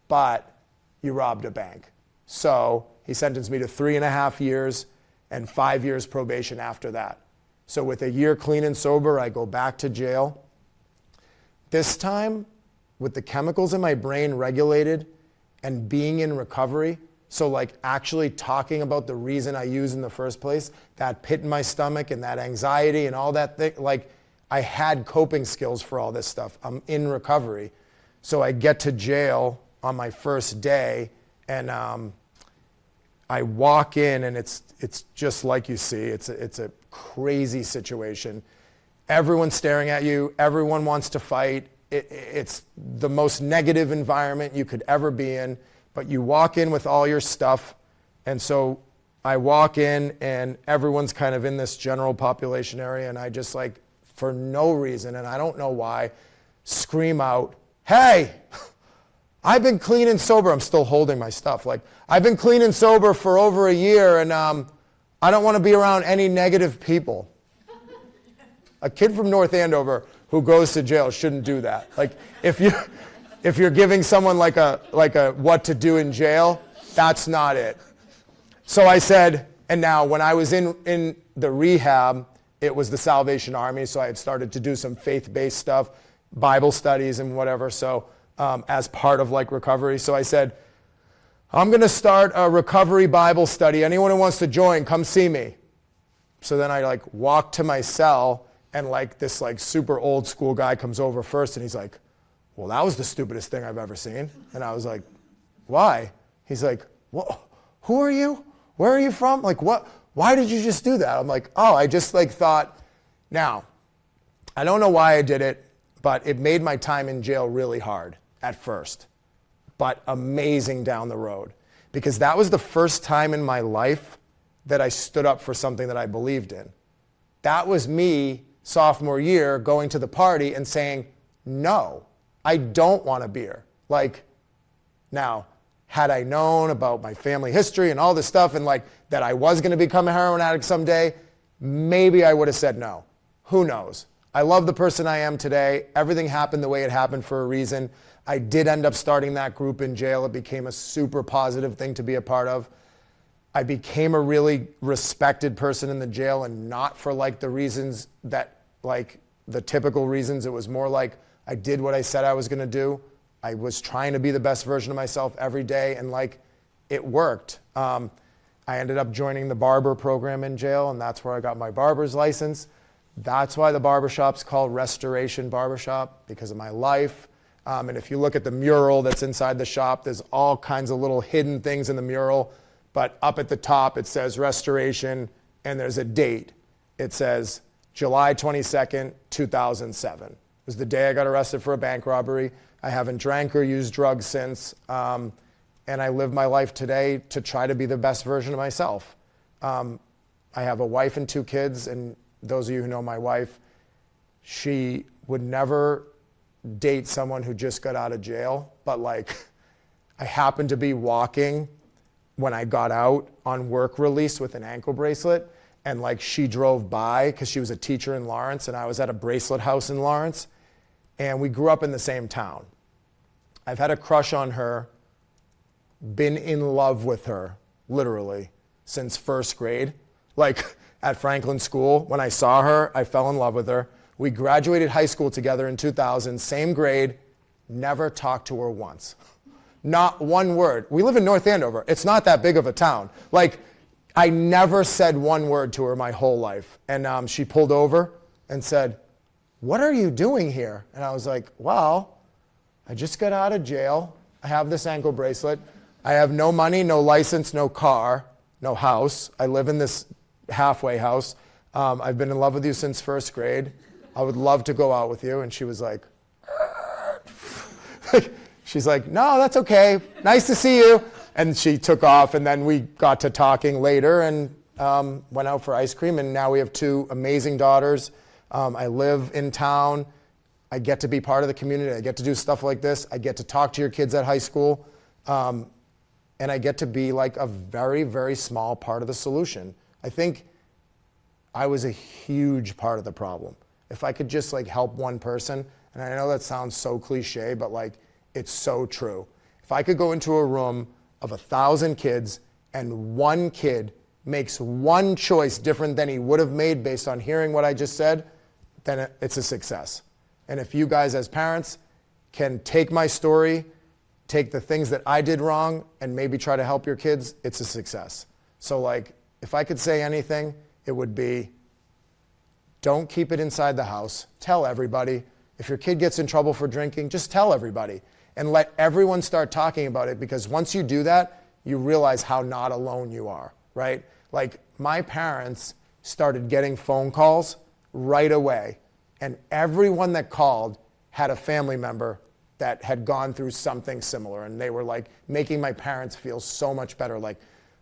but you robbed a bank. So he sentenced me to 3.5 years and 5 years probation after that. So with a year clean and sober, I go back to jail. This time, with the chemicals in my brain regulated and being in recovery, so like actually talking about the reason I used in the first place, that pit in my stomach and that anxiety and all that thing, like I had coping skills for all this stuff. I'm in recovery. So I get to jail on my first day and I walk in and it's just like you see, it's a crazy situation. Everyone's staring at you, everyone wants to fight. It's the most negative environment you could ever be in. But you walk in with all your stuff, and so I walk in and everyone's kind of in this general population area, and I just like, for no reason, and I don't know why, scream out, hey, I've been clean and sober. I'm still holding my stuff. Like, I've been clean and sober for over a year, and I don't want to be around any negative people. A kid from North Andover who goes to jail shouldn't do that. Like, if you're giving someone like a what to do in jail, that's not it. So I said, and now when I was in the rehab, it was the Salvation Army, so I had started to do some faith-based stuff, Bible studies and whatever, so as part of like recovery. So I said, I'm going to start a recovery Bible study. Anyone who wants to join, come see me. So then I like walk to my cell, and like this like super old school guy comes over first, and he's like, well, that was the stupidest thing I've ever seen. And I was like, why? He's like, well, who are you? Where are you from? Like, what? Why did you just do that? I'm like, oh, I just like thought. Now, I don't know why I did it, but it made my time in jail really hard at first, but amazing down the road. Because that was the first time in my life that I stood up for something that I believed in. That was me, sophomore year, going to the party and saying, no, I don't want a beer. Like, now, had I known about my family history and all this stuff and like that I was going to become a heroin addict someday, maybe I would have said no. Who knows? I love the person I am today. Everything happened the way it happened for a reason. I did end up starting that group in jail. It became a super positive thing to be a part of. I became a really respected person in the jail, and not for like the reasons that like the typical reasons. It was more like I did what I said I was going to do. I was trying to be the best version of myself every day, and like it worked. I ended up joining the barber program in jail, and that's where I got my barber's license. That's why the barbershop's called Restoration Barbershop, because of my life. And if you look at the mural that's inside the shop, there's all kinds of little hidden things in the mural. But up at the top, it says Restoration, and there's a date. It says July 22nd, 2007. It was the day I got arrested for a bank robbery. I haven't drank or used drugs since, and I live my life today to try to be the best version of myself. I have a wife and 2 kids, and those of you who know my wife, she would never date someone who just got out of jail, but like I happened to be walking when I got out on work release with an ankle bracelet, and like she drove by because she was a teacher in Lawrence, and I was at a bracelet house in Lawrence. And we grew up in the same town. I've had a crush on her, been in love with her, literally, since first grade. Like at Franklin School, when I saw her, I fell in love with her. We graduated high school together in 2000, same grade, never talked to her once. Not one word. We live in North Andover. It's not that big of a town. Like, I never said one word to her my whole life. And she pulled over and said, "What are you doing here?" And I was like, "Well, I just got out of jail. I have this ankle bracelet. I have no money, no license, no car, no house. I live in this halfway house. I've been in love with you since first grade. I would love to go out with you." And she was like, she's like, "No, that's okay. Nice to see you." And she took off, and then we got to talking later and went out for ice cream, and now we have 2 amazing daughters. I live in town. I get to be part of the community. I get to do stuff like this. I get to talk to your kids at high school. And I get to be like a very, very small part of the solution. I think I was a huge part of the problem. If I could just like help one person, and I know that sounds so cliche, but like it's so true. If I could go into a room of 1,000 kids and one kid makes one choice different than he would have made based on hearing what I just said, then it's a success. And if you guys as parents can take my story, take the things that I did wrong, and maybe try to help your kids, it's a success. So like, if I could say anything, it would be, don't keep it inside the house. Tell everybody. If your kid gets in trouble for drinking, just tell everybody. And let everyone start talking about it, because once you do that, you realize how not alone you are, right? Like, my parents started getting phone calls right away, and everyone that called had a family member that had gone through something similar, and they were like making my parents feel so much better. Like,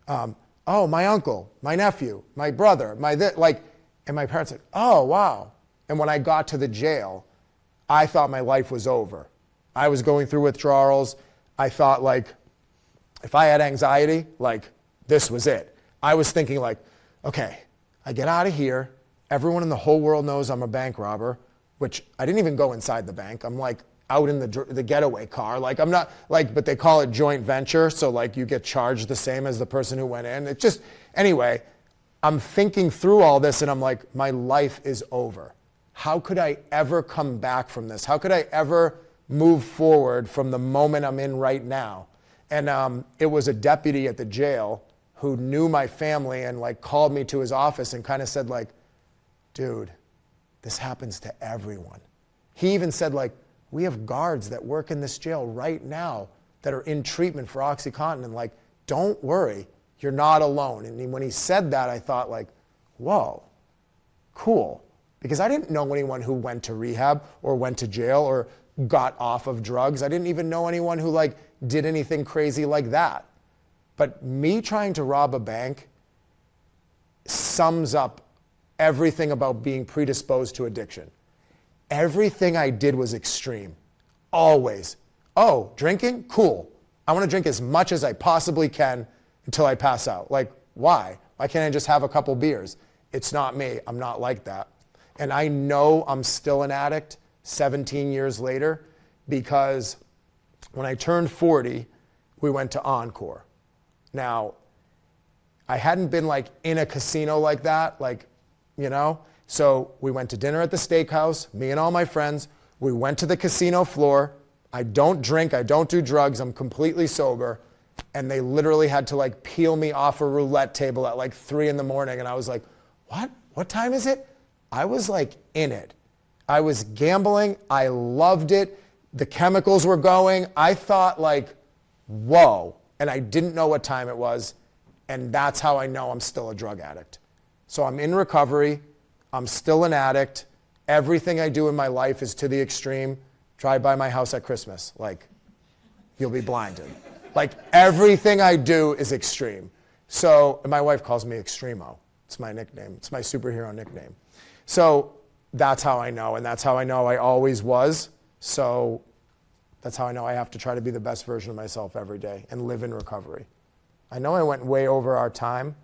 oh, my uncle, my nephew, my brother, and my parents like, oh, wow. And when I got to the jail, I thought my life was over. I was going through withdrawals. I thought like, if I had anxiety, like this was it. I was thinking like, okay, I get out of here. Everyone in the whole world knows I'm a bank robber, which I didn't even go inside the bank. I'm like out in the getaway car. Like I'm not like, but they call it joint venture. So like you get charged the same as the person who went in. It just, anyway, I'm thinking through all this and I'm like, my life is over. How could I ever come back from this? How could I ever move forward from the moment I'm in right now? And it was a deputy at the jail who knew my family and like called me to his office and kind of said like, dude, this happens to everyone. He even said like, we have guards that work in this jail right now that are in treatment for OxyContin. Like, don't worry, you're not alone. And when he said that, I thought like, whoa, cool. Because I didn't know anyone who went to rehab or went to jail or got off of drugs. I didn't even know anyone who like did anything crazy like that. But me trying to rob a bank sums up everything about being predisposed to addiction. Everything I did was extreme, always. Oh, drinking? Cool. I want to drink as much as I possibly can until I pass out. Like, why? Why can't I just have a couple beers? It's not me. I'm not like that. And I know I'm still an addict 17 years later, because when I turned 40, we went to Encore. Now, I hadn't been like in a casino like that, like, you know? So we went to dinner at the steakhouse, me and all my friends. We went to the casino floor. I don't drink, I don't do drugs, I'm completely sober. And they literally had to like peel me off a roulette table at like 3 a.m. And I was like, what? What time is it? I was like in it. I was gambling. I loved it. The chemicals were going. I thought like, whoa. And I didn't know what time it was. And that's how I know I'm still a drug addict. So I'm in recovery. I'm still an addict. Everything I do in my life is to the extreme. Drive by my house at Christmas. Like, you'll be blinded. Like, everything I do is extreme. So, and my wife calls me Extremo. It's my nickname. It's my superhero nickname. So that's how I know, and that's how I know I always was. So that's how I know I have to try to be the best version of myself every day and live in recovery. I know I went way over our time.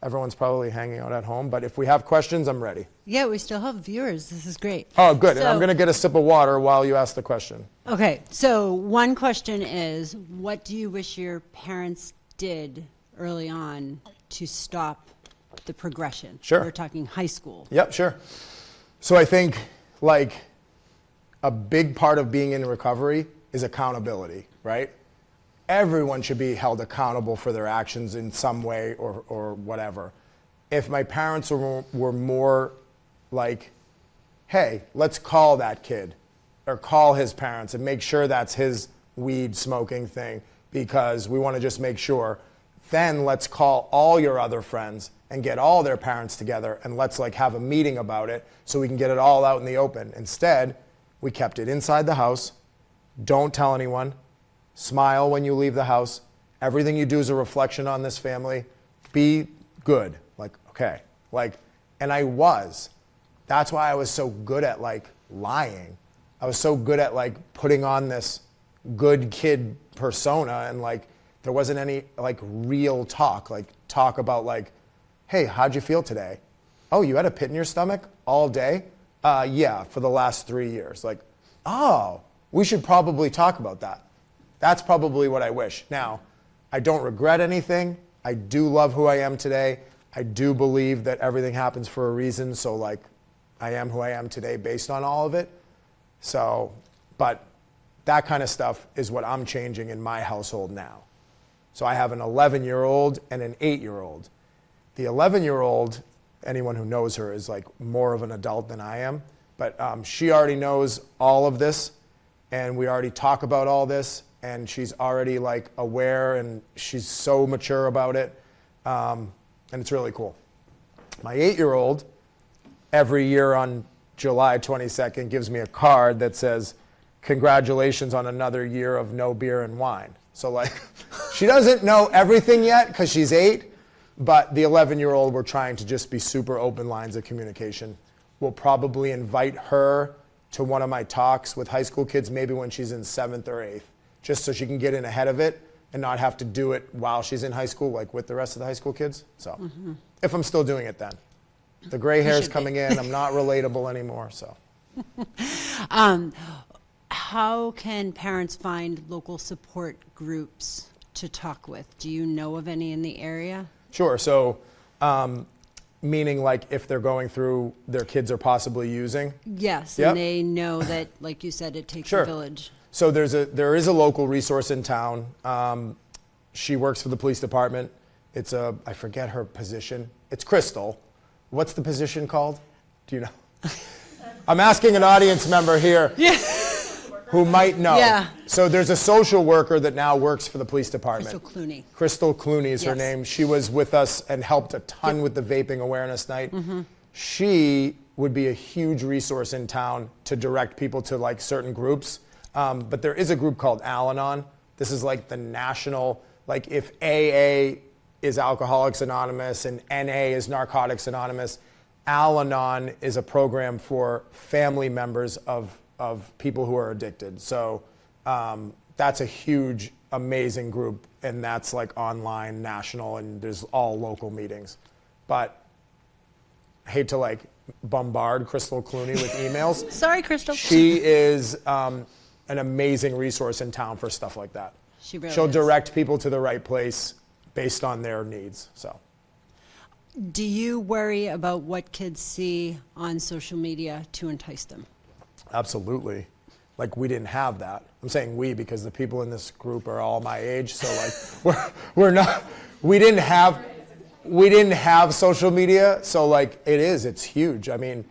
Everyone's probably hanging out at home, but if we have questions, I'm ready. Yeah, we still have viewers. This is great. Oh, good. And I'm So- going to get a sip of water while you ask the question. Okay, so one question is, what do you wish your parents did early on to stop the progression? Sure. We're talking high school. Yep, sure. So I think like a big part of being in recovery is accountability, right? Everyone should be held accountable for their actions in some way or whatever. If my parents were more like, hey, let's call that kid or call his parents and make sure that's his weed smoking thing because we want to just make sure, then let's call all your other friends and get all their parents together and let's like have a meeting about it so we can get it all out in the open. Instead, we kept it inside the house. Don't tell anyone. Smile when you leave the house. Everything you do is a reflection on this family. Be good. Like, okay. Like, and I was. That's why I was so good at like lying. I was so good at like putting on this good kid persona and like there wasn't any like real talk about like, hey, how'd you feel today? Oh, you had a pit in your stomach all day? Yeah, for the last 3 years. Like, oh, we should probably talk about that. That's probably what I wish. Now, I don't regret anything. I do love who I am today. I do believe that everything happens for a reason. So like, I am who I am today based on all of it. So, but that kind of stuff is what I'm changing in my household now. So I have an 11-year-old and an 8-year-old. The 11-year-old, anyone who knows her is like more of an adult than I am, but she already knows all of this and we already talk about all this and she's already like aware and she's so mature about it. And it's really cool. My 8-year-old, every year on July 22nd, gives me a card that says, congratulations on another year of no beer and wine. So like, she doesn't know everything yet because she's 8, but the 11-year-old, we're trying to just be super open lines of communication. We'll probably invite her to one of my talks with high school kids, maybe when she's in 7th or 8th, just so she can get in ahead of it and not have to do it while she's in high school, like with the rest of the high school kids. So if I'm still doing it then. The gray hair's coming in, I'm not relatable anymore, so. How can parents find local support groups to talk with? Do you know of any in the area? Sure, so meaning like if they're going through, their kids are possibly using? Yes, Yep. and they know that, like you said, it takes a village. So there is a local resource in town. She works for the police department. It's I forget her position. It's Crystal. What's the position called? Do you know? I'm asking an audience member here who might know. Yeah. So there's a social worker that now works for the police department. Crystal Clooney. Crystal Clooney is her Yes. name. She was with us and helped a ton with the vaping awareness night. She would be a huge resource in town to direct people to like certain groups. But there is a group called Al-Anon. This is like the national, like if AA is Alcoholics Anonymous and NA is Narcotics Anonymous, Al-Anon is a program for family members of people who are addicted. So that's a huge, amazing group, and that's like online, national, and there's all local meetings. But I hate to like bombard Crystal Clooney with emails. Sorry, Crystal. She is an amazing resource in town for stuff like that. She really She'll is. direct people to the right place based on their needs. So. Do you worry about what kids see on social media to entice them? Absolutely. Like we didn't have that. I'm saying we because the people in this group are all my age. So like we didn't have social media. So like it's huge. I mean,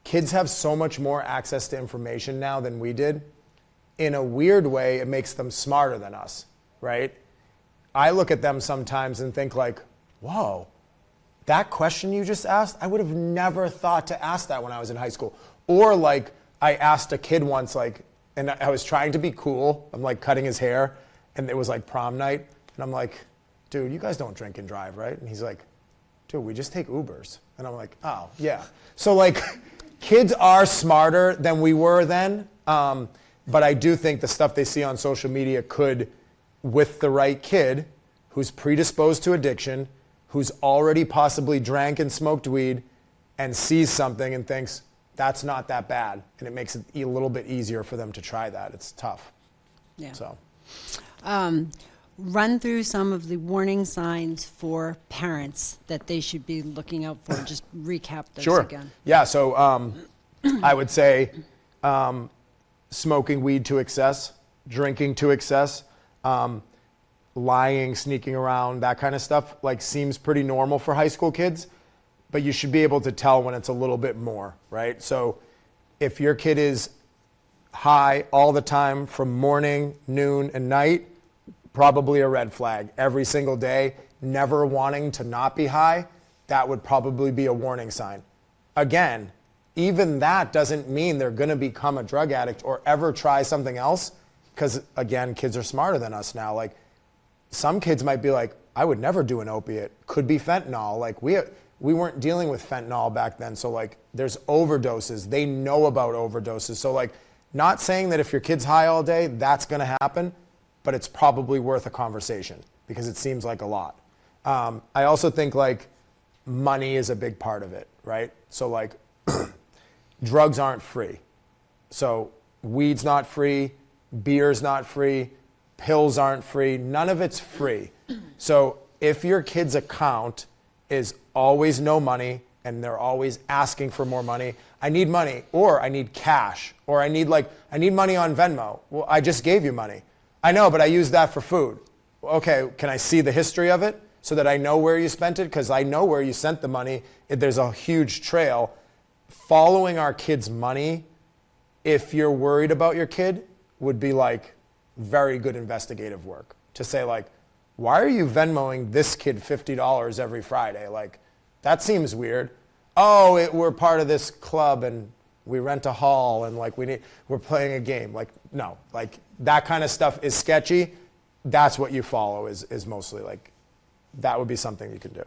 kids have so much more access to information now than we did. In a weird way, it makes them smarter than us, right? I look at them sometimes and think like, whoa, that question you just asked, I would have never thought to ask that when I was in high school. Or like I asked a kid once, like, and I was trying to be cool. I'm like cutting his hair and it was like prom night. And I'm like, dude, you guys don't drink and drive, right? And he's like, dude, we just take Ubers. And I'm like, oh, yeah. So like kids are smarter than we were then. But I do think the stuff they see on social media could, with the right kid who's predisposed to addiction, who's already possibly drank and smoked weed and sees something and thinks that's not that bad, and it makes it a little bit easier for them to try that. It's tough. Yeah. So Run through some of the warning signs for parents that they should be looking out for. Just recap those Sure. again. Yeah, so I would say smoking weed to excess, drinking to excess, lying, sneaking around, that kind of stuff, like seems pretty normal for high school kids, but you should be able to tell when it's a little bit more, right? So if your kid is high all the time from morning, noon, and night, probably a red flag. Every single day, never wanting to not be high, that would probably be a warning sign. Again, even that doesn't mean they're going to become a drug addict or ever try something else, because again, kids are smarter than us now. Like, some kids might be like, I would never do an opiate. Could be fentanyl. Like, we weren't dealing with fentanyl back then, so like there's overdoses. They know about overdoses. So like, not saying that if your kid's high all day, that's going to happen, but it's probably worth a conversation because it seems like a lot. I also think like money is a big part of it, right? So like drugs aren't free. So weed's not free, beer's not free, pills aren't free, none of it's free. So if your kid's account is always no money and they're always asking for more money, I need money, or I need cash, or I need money on Venmo. Well, I just gave you money. I know, but I used that for food. Okay, can I see the history of it so that I know where you spent it? Because I know where you sent the money. There's a huge trail. Following our kids' money, if you're worried about your kid, would be like very good investigative work. To say like, why are you Venmoing this kid $50 every Friday? Like, that seems weird. Oh, we're part of this club and we rent a hall and like we're playing a game. Like, no, like that kind of stuff is sketchy. That's what you follow is mostly like, that would be something you can do.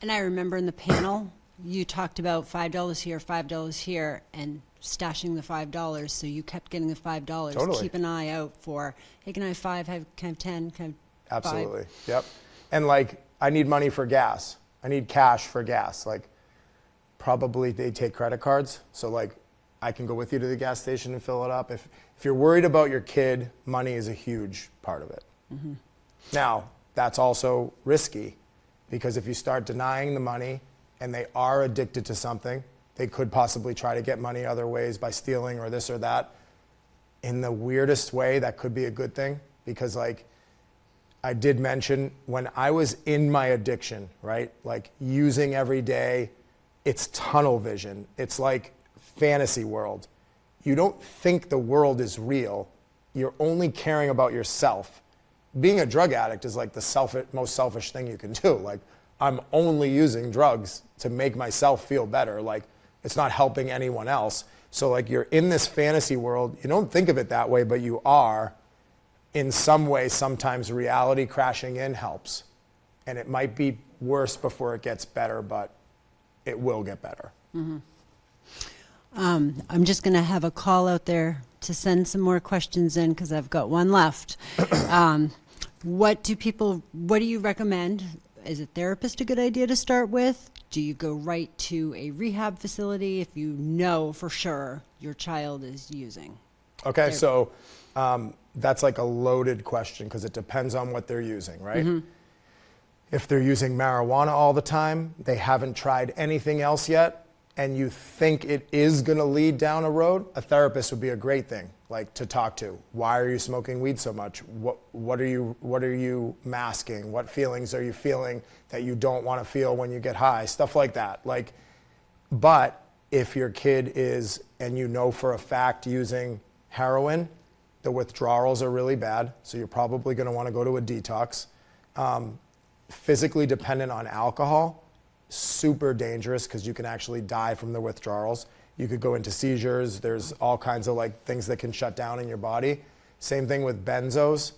And I remember in the panel, you talked about $5 here, $5 here, and stashing the $5. So you kept getting the $5. Totally. Keep an eye out for, hey, can I have 5? Can I have 10? Can I have 5? Absolutely. Yep. And like, I need money for gas. I need cash for gas. Like, probably they take credit cards. So like, I can go with you to the gas station and fill it up. If you're worried about your kid, money is a huge part of it. Mm-hmm. Now, that's also risky, because if you start denying the money and they are addicted to something, they could possibly try to get money other ways by stealing or this or that. In the weirdest way, that could be a good thing, because like I did mention, when I was in my addiction, right? Like using every day, it's tunnel vision. It's like fantasy world. You don't think the world is real. You're only caring about yourself. Being a drug addict is like the most selfish thing you can do. Like, I'm only using drugs to make myself feel better. Like, it's not helping anyone else. So like, you're in this fantasy world. You don't think of it that way, but you are. In some way, sometimes reality crashing in helps. And it might be worse before it gets better, but it will get better. Mm-hmm. I'm just going to have a call out there to send some more questions in, because I've got one left. What do you recommend? Is a therapist a good idea to start with? Do you go right to a rehab facility if you know for sure your child is using? Okay, so that's like a loaded question, because it depends on what they're using, right? Mm-hmm. If they're using marijuana all the time, they haven't tried anything else yet, and you think it is going to lead down a road, a therapist would be a great thing, like, to talk to. Why are you smoking weed so much? What are you masking? What feelings are you feeling that you don't want to feel when you get high? Stuff like that. Like, but if your kid is, and you know for a fact, using heroin, the withdrawals are really bad, so you're probably going to want to go to a detox. Physically dependent on alcohol, super dangerous, because you can actually die from the withdrawals. You could go into seizures. There's all kinds of like things that can shut down in your body. Same thing with benzos.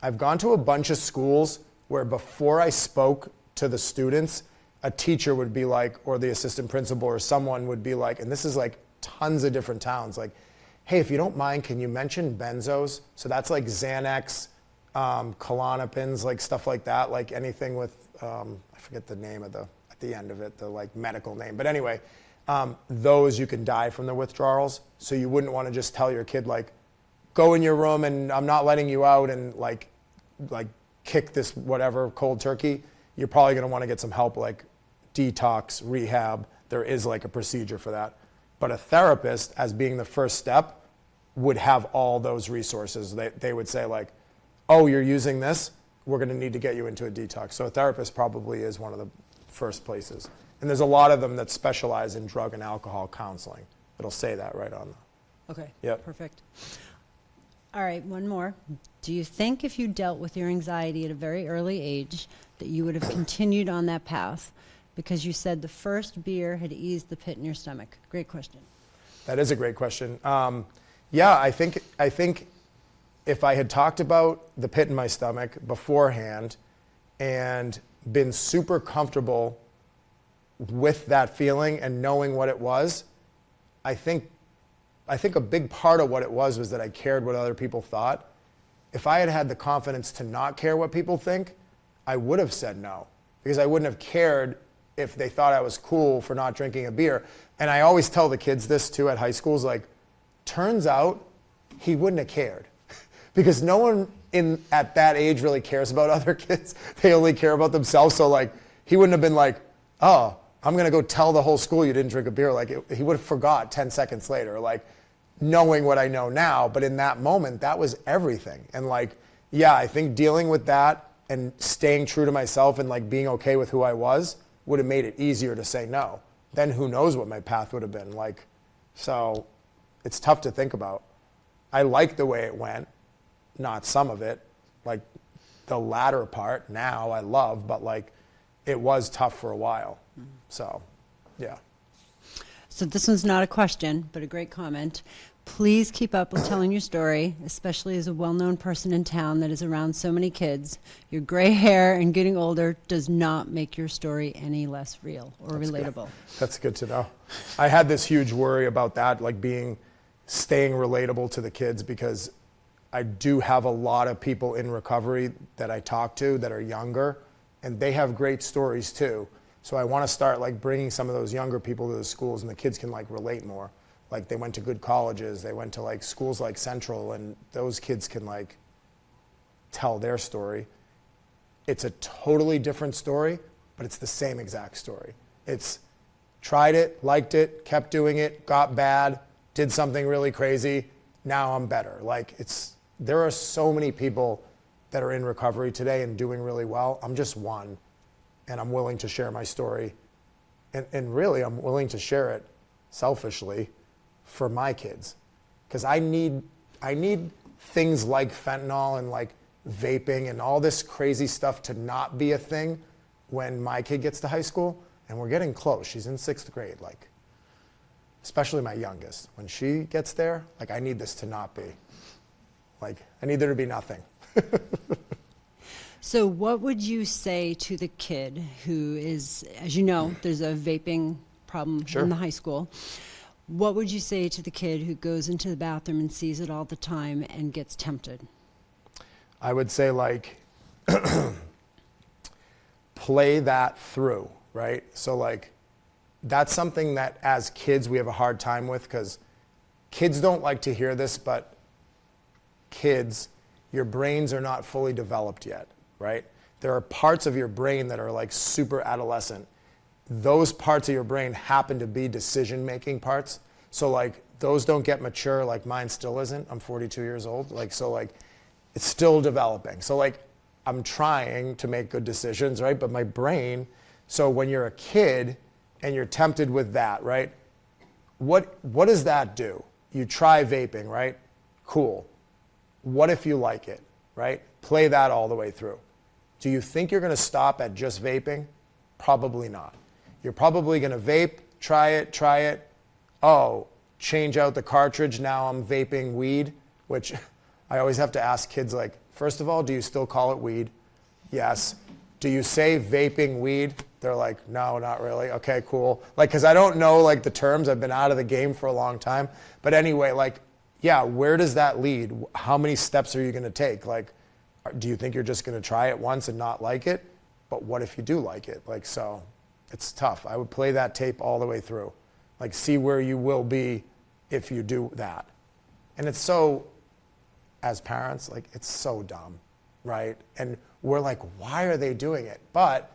I've gone to a bunch of schools where before I spoke to the students, a teacher would be like, or the assistant principal or someone would be like, and this is like tons of different towns, like, hey, if you don't mind, can you mention benzos? So that's like Xanax, Klonopins, like stuff like that, like anything with I forget the name at the end of it, the like medical name. But anyway, those you can die from the withdrawals. So you wouldn't want to just tell your kid like, go in your room and I'm not letting you out and like kick this whatever cold turkey. You're probably going to want to get some help like detox, rehab. There is like a procedure for that. But a therapist, as being the first step, would have all those resources. They would say like, oh, you're using this, we're going to need to get you into a detox. So a therapist probably is one of the first places. And there's a lot of them that specialize in drug and alcohol counseling. It'll say that right on the. Okay, Yep. perfect. All right, one more. Do you think if you dealt with your anxiety at a very early age that you would have continued on that path? Because you said the first beer had eased the pit in your stomach. Great question. That is a great question. Yeah, I think if I had talked about the pit in my stomach beforehand and been super comfortable with that feeling and knowing what it was, I think a big part of what it was that I cared what other people thought. If I had had the confidence to not care what people think, I would have said no, because I wouldn't have cared if they thought I was cool for not drinking a beer. And I always tell the kids this too at high schools, like, turns out he wouldn't have cared because no one at that age really cares about other kids. They only care about themselves. So like, he wouldn't have been like, oh, I'm going to go tell the whole school you didn't drink a beer. Like he would have forgot 10 seconds later, like knowing what I know now. But in that moment, that was everything. And like, yeah, I think dealing with that and staying true to myself and like being okay with who I was would have made it easier to say no. Then who knows what my path would have been like. So it's tough to think about. I like the way it went, not some of it. Like the latter part now I love, but like it was tough for a while. So, yeah. So this one's not a question, but a great comment. Please keep up with telling your story, especially as a well-known person in town that is around so many kids. Your gray hair and getting older does not make your story any less real or relatable. That's good to know. I had this huge worry about that, like staying relatable to the kids, because I do have a lot of people in recovery that I talk to that are younger, and they have great stories too. So I want to start like bringing some of those younger people to the schools, and the kids can like relate more. Like they went to good colleges, they went to like schools like Central, and those kids can like tell their story. It's a totally different story, but it's the same exact story. It's tried it, liked it, kept doing it, got bad, did something really crazy, now I'm better. Like there are so many people that are in recovery today and doing really well. I'm just one, and I'm willing to share my story. And really, I'm willing to share it selfishly for my kids, because I need things like fentanyl and like vaping and all this crazy stuff to not be a thing when my kid gets to high school. And we're getting close. She's in 6th grade, like, especially my youngest. When she gets there, like, I need this to not be. Like, I need there to be nothing. So what would you say to the kid who is, as you know, there's a vaping problem in the high school. What would you say to the kid who goes into the bathroom and sees it all the time and gets tempted? I would say, like, play that through, right? So, like, that's something that as kids we have a hard time with, because kids don't like to hear this, but kids, your brains are not fully developed yet, right? There are parts of your brain that are like super adolescent. Those parts of your brain happen to be decision-making parts. So like those don't get mature, like mine still isn't. I'm 42 years old. Like, so like it's still developing. So like I'm trying to make good decisions, right? But my brain, so when you're a kid and you're tempted with that, right? What does that do? You try vaping, right? Cool. What if you like it, right? Play that all the way through. Do you think you're gonna stop at just vaping? Probably not. You're probably gonna vape, try it. Oh, change out the cartridge, now I'm vaping weed, which I always have to ask kids, like, first of all, do you still call it weed? Yes. Do you say vaping weed? They're like, no, not really. Okay, cool. Like, cause I don't know like the terms, I've been out of the game for a long time. But anyway, like, yeah, where does that lead? How many steps are you gonna take? Like, do you think you're just gonna try it once and not like it? but what if you do like it? Like, so it's tough. I would play that tape all the way through. Like, see where you will be if you do that. And it's so, as parents, like, it's so dumb, right? And we're like, why are they doing it? But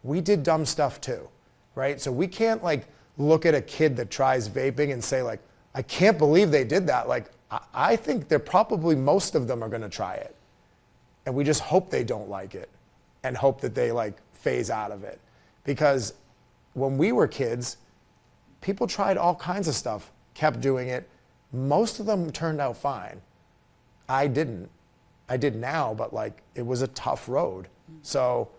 we did dumb stuff too, right? So we can't like look at a kid that tries vaping and say like, I can't believe they did that. Like, I think they're probably, most of them are gonna try it. And we just hope they don't like it and hope that they like phase out of it. Because when we were kids, people tried all kinds of stuff, kept doing it. Most of them turned out fine. I didn't. I did now, but like it was a tough road. So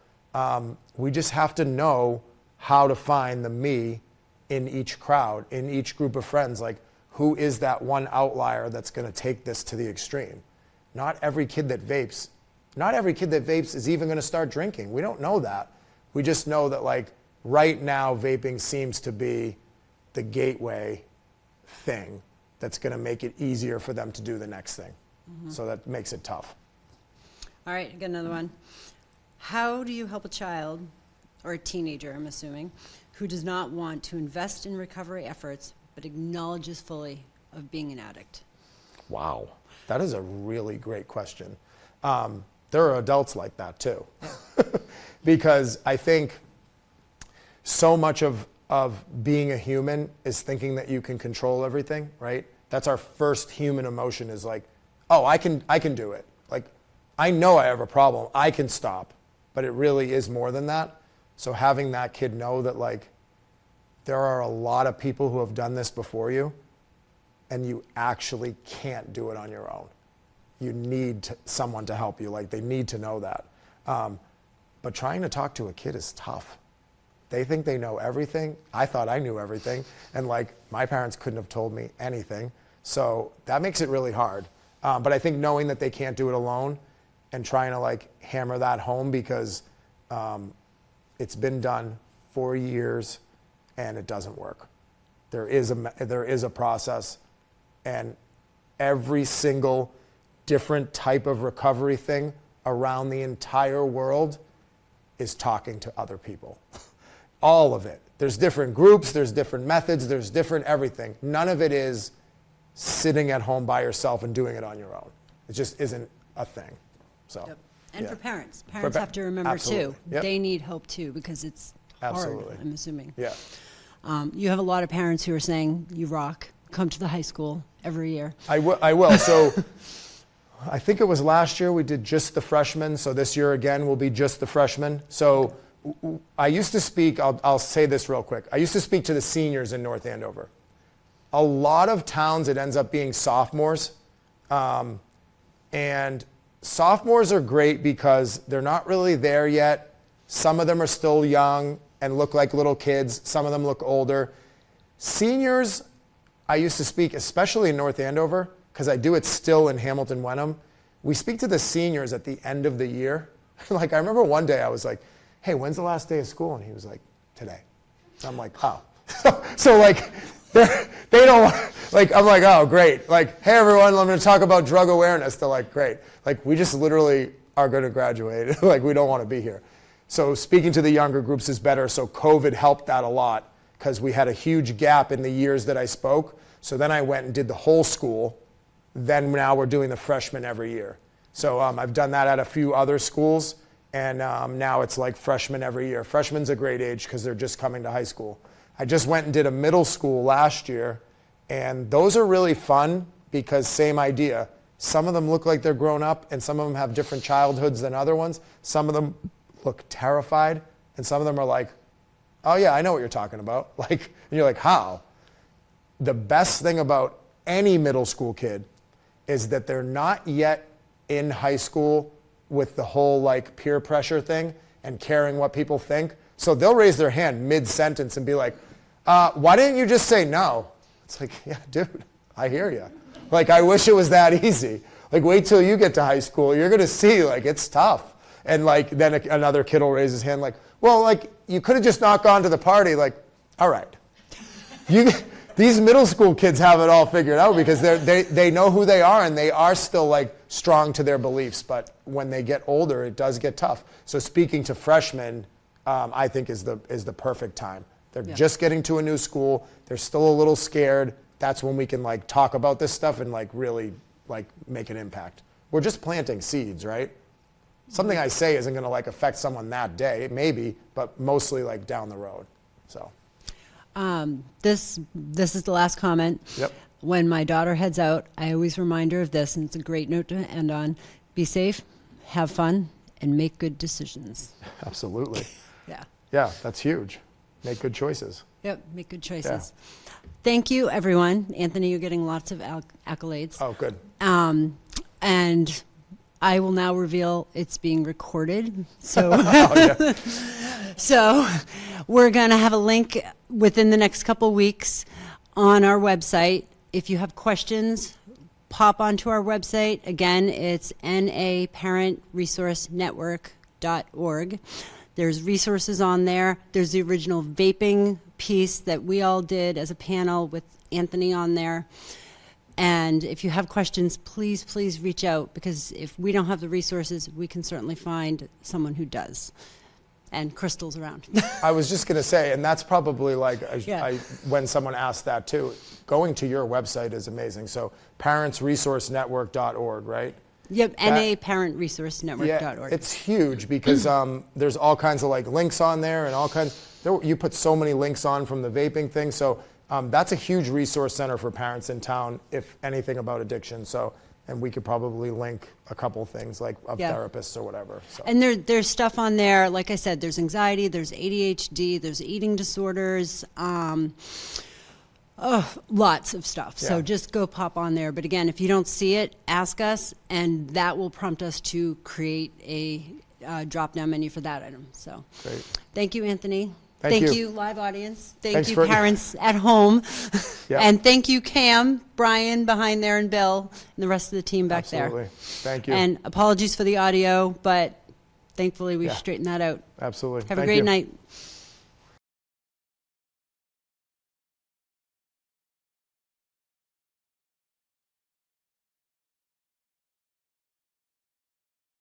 we just have to know how to find the me in each crowd, in each group of friends. Like, who is that one outlier that's going to take this to the extreme? Not every kid that vapes is even going to start drinking. We don't know that. We just know that like right now vaping seems to be the gateway thing that's going to make it easier for them to do the next thing. So that makes it tough. All right, I got another one. How do you help a child, or a teenager, I'm assuming, who does not want to invest in recovery efforts but acknowledges fully of being an addict? Wow, that is a really great question. There are adults like that too. Because I think so much of being a human is thinking that you can control everything, right? That's our first human emotion, is like, oh, I can do it. Like, I know I have a problem, I can stop. But it really is more than that. So having that kid know that like, there are a lot of people who have done this before you, and you actually can't do it on your own. You need someone to help you. Like, they need to know that. But trying to talk to a kid is tough. They think they know everything. I thought I knew everything. And like, my parents couldn't have told me anything. So that makes it really hard. But I think knowing that they can't do it alone and trying to like hammer that home, because it's been done for years and it doesn't work. There is a process, and every single different type of recovery thing around the entire world is talking to other people. All of it. There's different groups, there's different methods, there's different everything. None of it is sitting at home by yourself and doing it on your own. It just isn't a thing. So, Yep. And yeah. for parents have to remember Absolutely. too, Yep. they need hope too, because it's Absolutely. hard, I'm assuming. Yeah. You have a lot of parents who are saying, you rock, come to the high school every year. I will. So I think it was last year we did just the freshmen. So this year again will be just the freshmen. So I used to speak, I'll say this real quick. I used to speak to the seniors in North Andover. A lot of towns, it ends up being sophomores. And sophomores are great because they're not really there yet. Some of them are still young and look like little kids. Some of them look older. Seniors, I used to speak, especially in North Andover, because I do it still in Hamilton, Wenham. We speak to the seniors at the end of the year. Like, I remember one day I was like, hey, when's the last day of school? And he was like, today. And I'm like, oh. So like, they don't want, like, I'm like, oh, great. Like, hey, everyone, I'm going to talk about drug awareness. They're like, great. Like, we just literally are going to graduate. Like, we don't want to be here. So speaking to the younger groups is better. So COVID helped that a lot, because we had a huge gap in the years that I spoke. So then I went and did the whole school. Then now we're doing the freshmen every year. So I've done that at a few other schools. And now it's like freshmen every year. Freshmen's a great age because they're just coming to high school. I just went and did a middle school last year. And those are really fun because same idea. Some of them look like they're grown up, and some of them have different childhoods than other ones. Some of them look terrified, and some of them are like, oh yeah, I know what you're talking about. Like, and you're like, how? The best thing about any middle school kid is that they're not yet in high school with the whole like peer pressure thing and caring what people think. So they'll raise their hand mid-sentence and be like, why didn't you just say no? It's like, yeah, dude, I hear you. Like, I wish it was that easy. Like, wait till you get to high school. You're going to see, like, it's tough. And like, then another kid will raise his hand like, well, like, you could have just not gone to the party. Like, all right. These middle school kids have it all figured out because they know who they are, and they are still like strong to their beliefs, but when they get older, it does get tough. So speaking to freshmen, I think is the perfect time. They're just getting to a new school. They're still a little scared. That's when we can like talk about this stuff and like really like make an impact. We're just planting seeds, right? Something I say isn't going to like affect someone that day, maybe, but mostly like down the road. So this is the last comment. Yep. When my daughter heads out, I always remind her of this, and it's a great note to end on. Be safe, have fun, and make good decisions. Absolutely. Yeah. Yeah, that's huge. Make good choices. Yep, make good choices. Yeah. Thank you, everyone. Anthony, you're getting lots of accolades. Oh, good. And I will now reveal it's being recorded. So, so we're going to have a link within the next couple weeks on our website. If you have questions, pop onto our website. Again, it's naparentresourcenetwork.org. There's resources on there. There's the original vaping piece that we all did as a panel with Anthony on there. And if you have questions, please, please reach out, because if we don't have the resources, we can certainly find someone who does. And Crystal's around. I was just going to say, and that's probably like, Yeah. when someone asked that too, going to your website is amazing. So parentsresourcenetwork.org, right? Yep, naparentresourcenetwork.org. Yeah, it's huge because there's all kinds of like links on there and all kinds. You put so many links on from the vaping thing. So that's a huge resource center for parents in town, if anything about addiction. So, and we could probably link a couple things like of therapists or whatever. So. And there's stuff on there. Like I said, there's anxiety, there's ADHD, there's eating disorders. Lots of stuff. So just go pop on there. But again, if you don't see it, ask us, and that will prompt us to create a drop-down menu for that item. So Great. Thank you, Anthony. Thank you, live audience. Thanks Thank you, parents at home. Yep. And thank you, Cam, Brian behind there, and Bill, and the rest of the team back Absolutely. there. Thank you. And apologies for the audio, but thankfully we straightened that out. Absolutely. Have a Thank great you. night.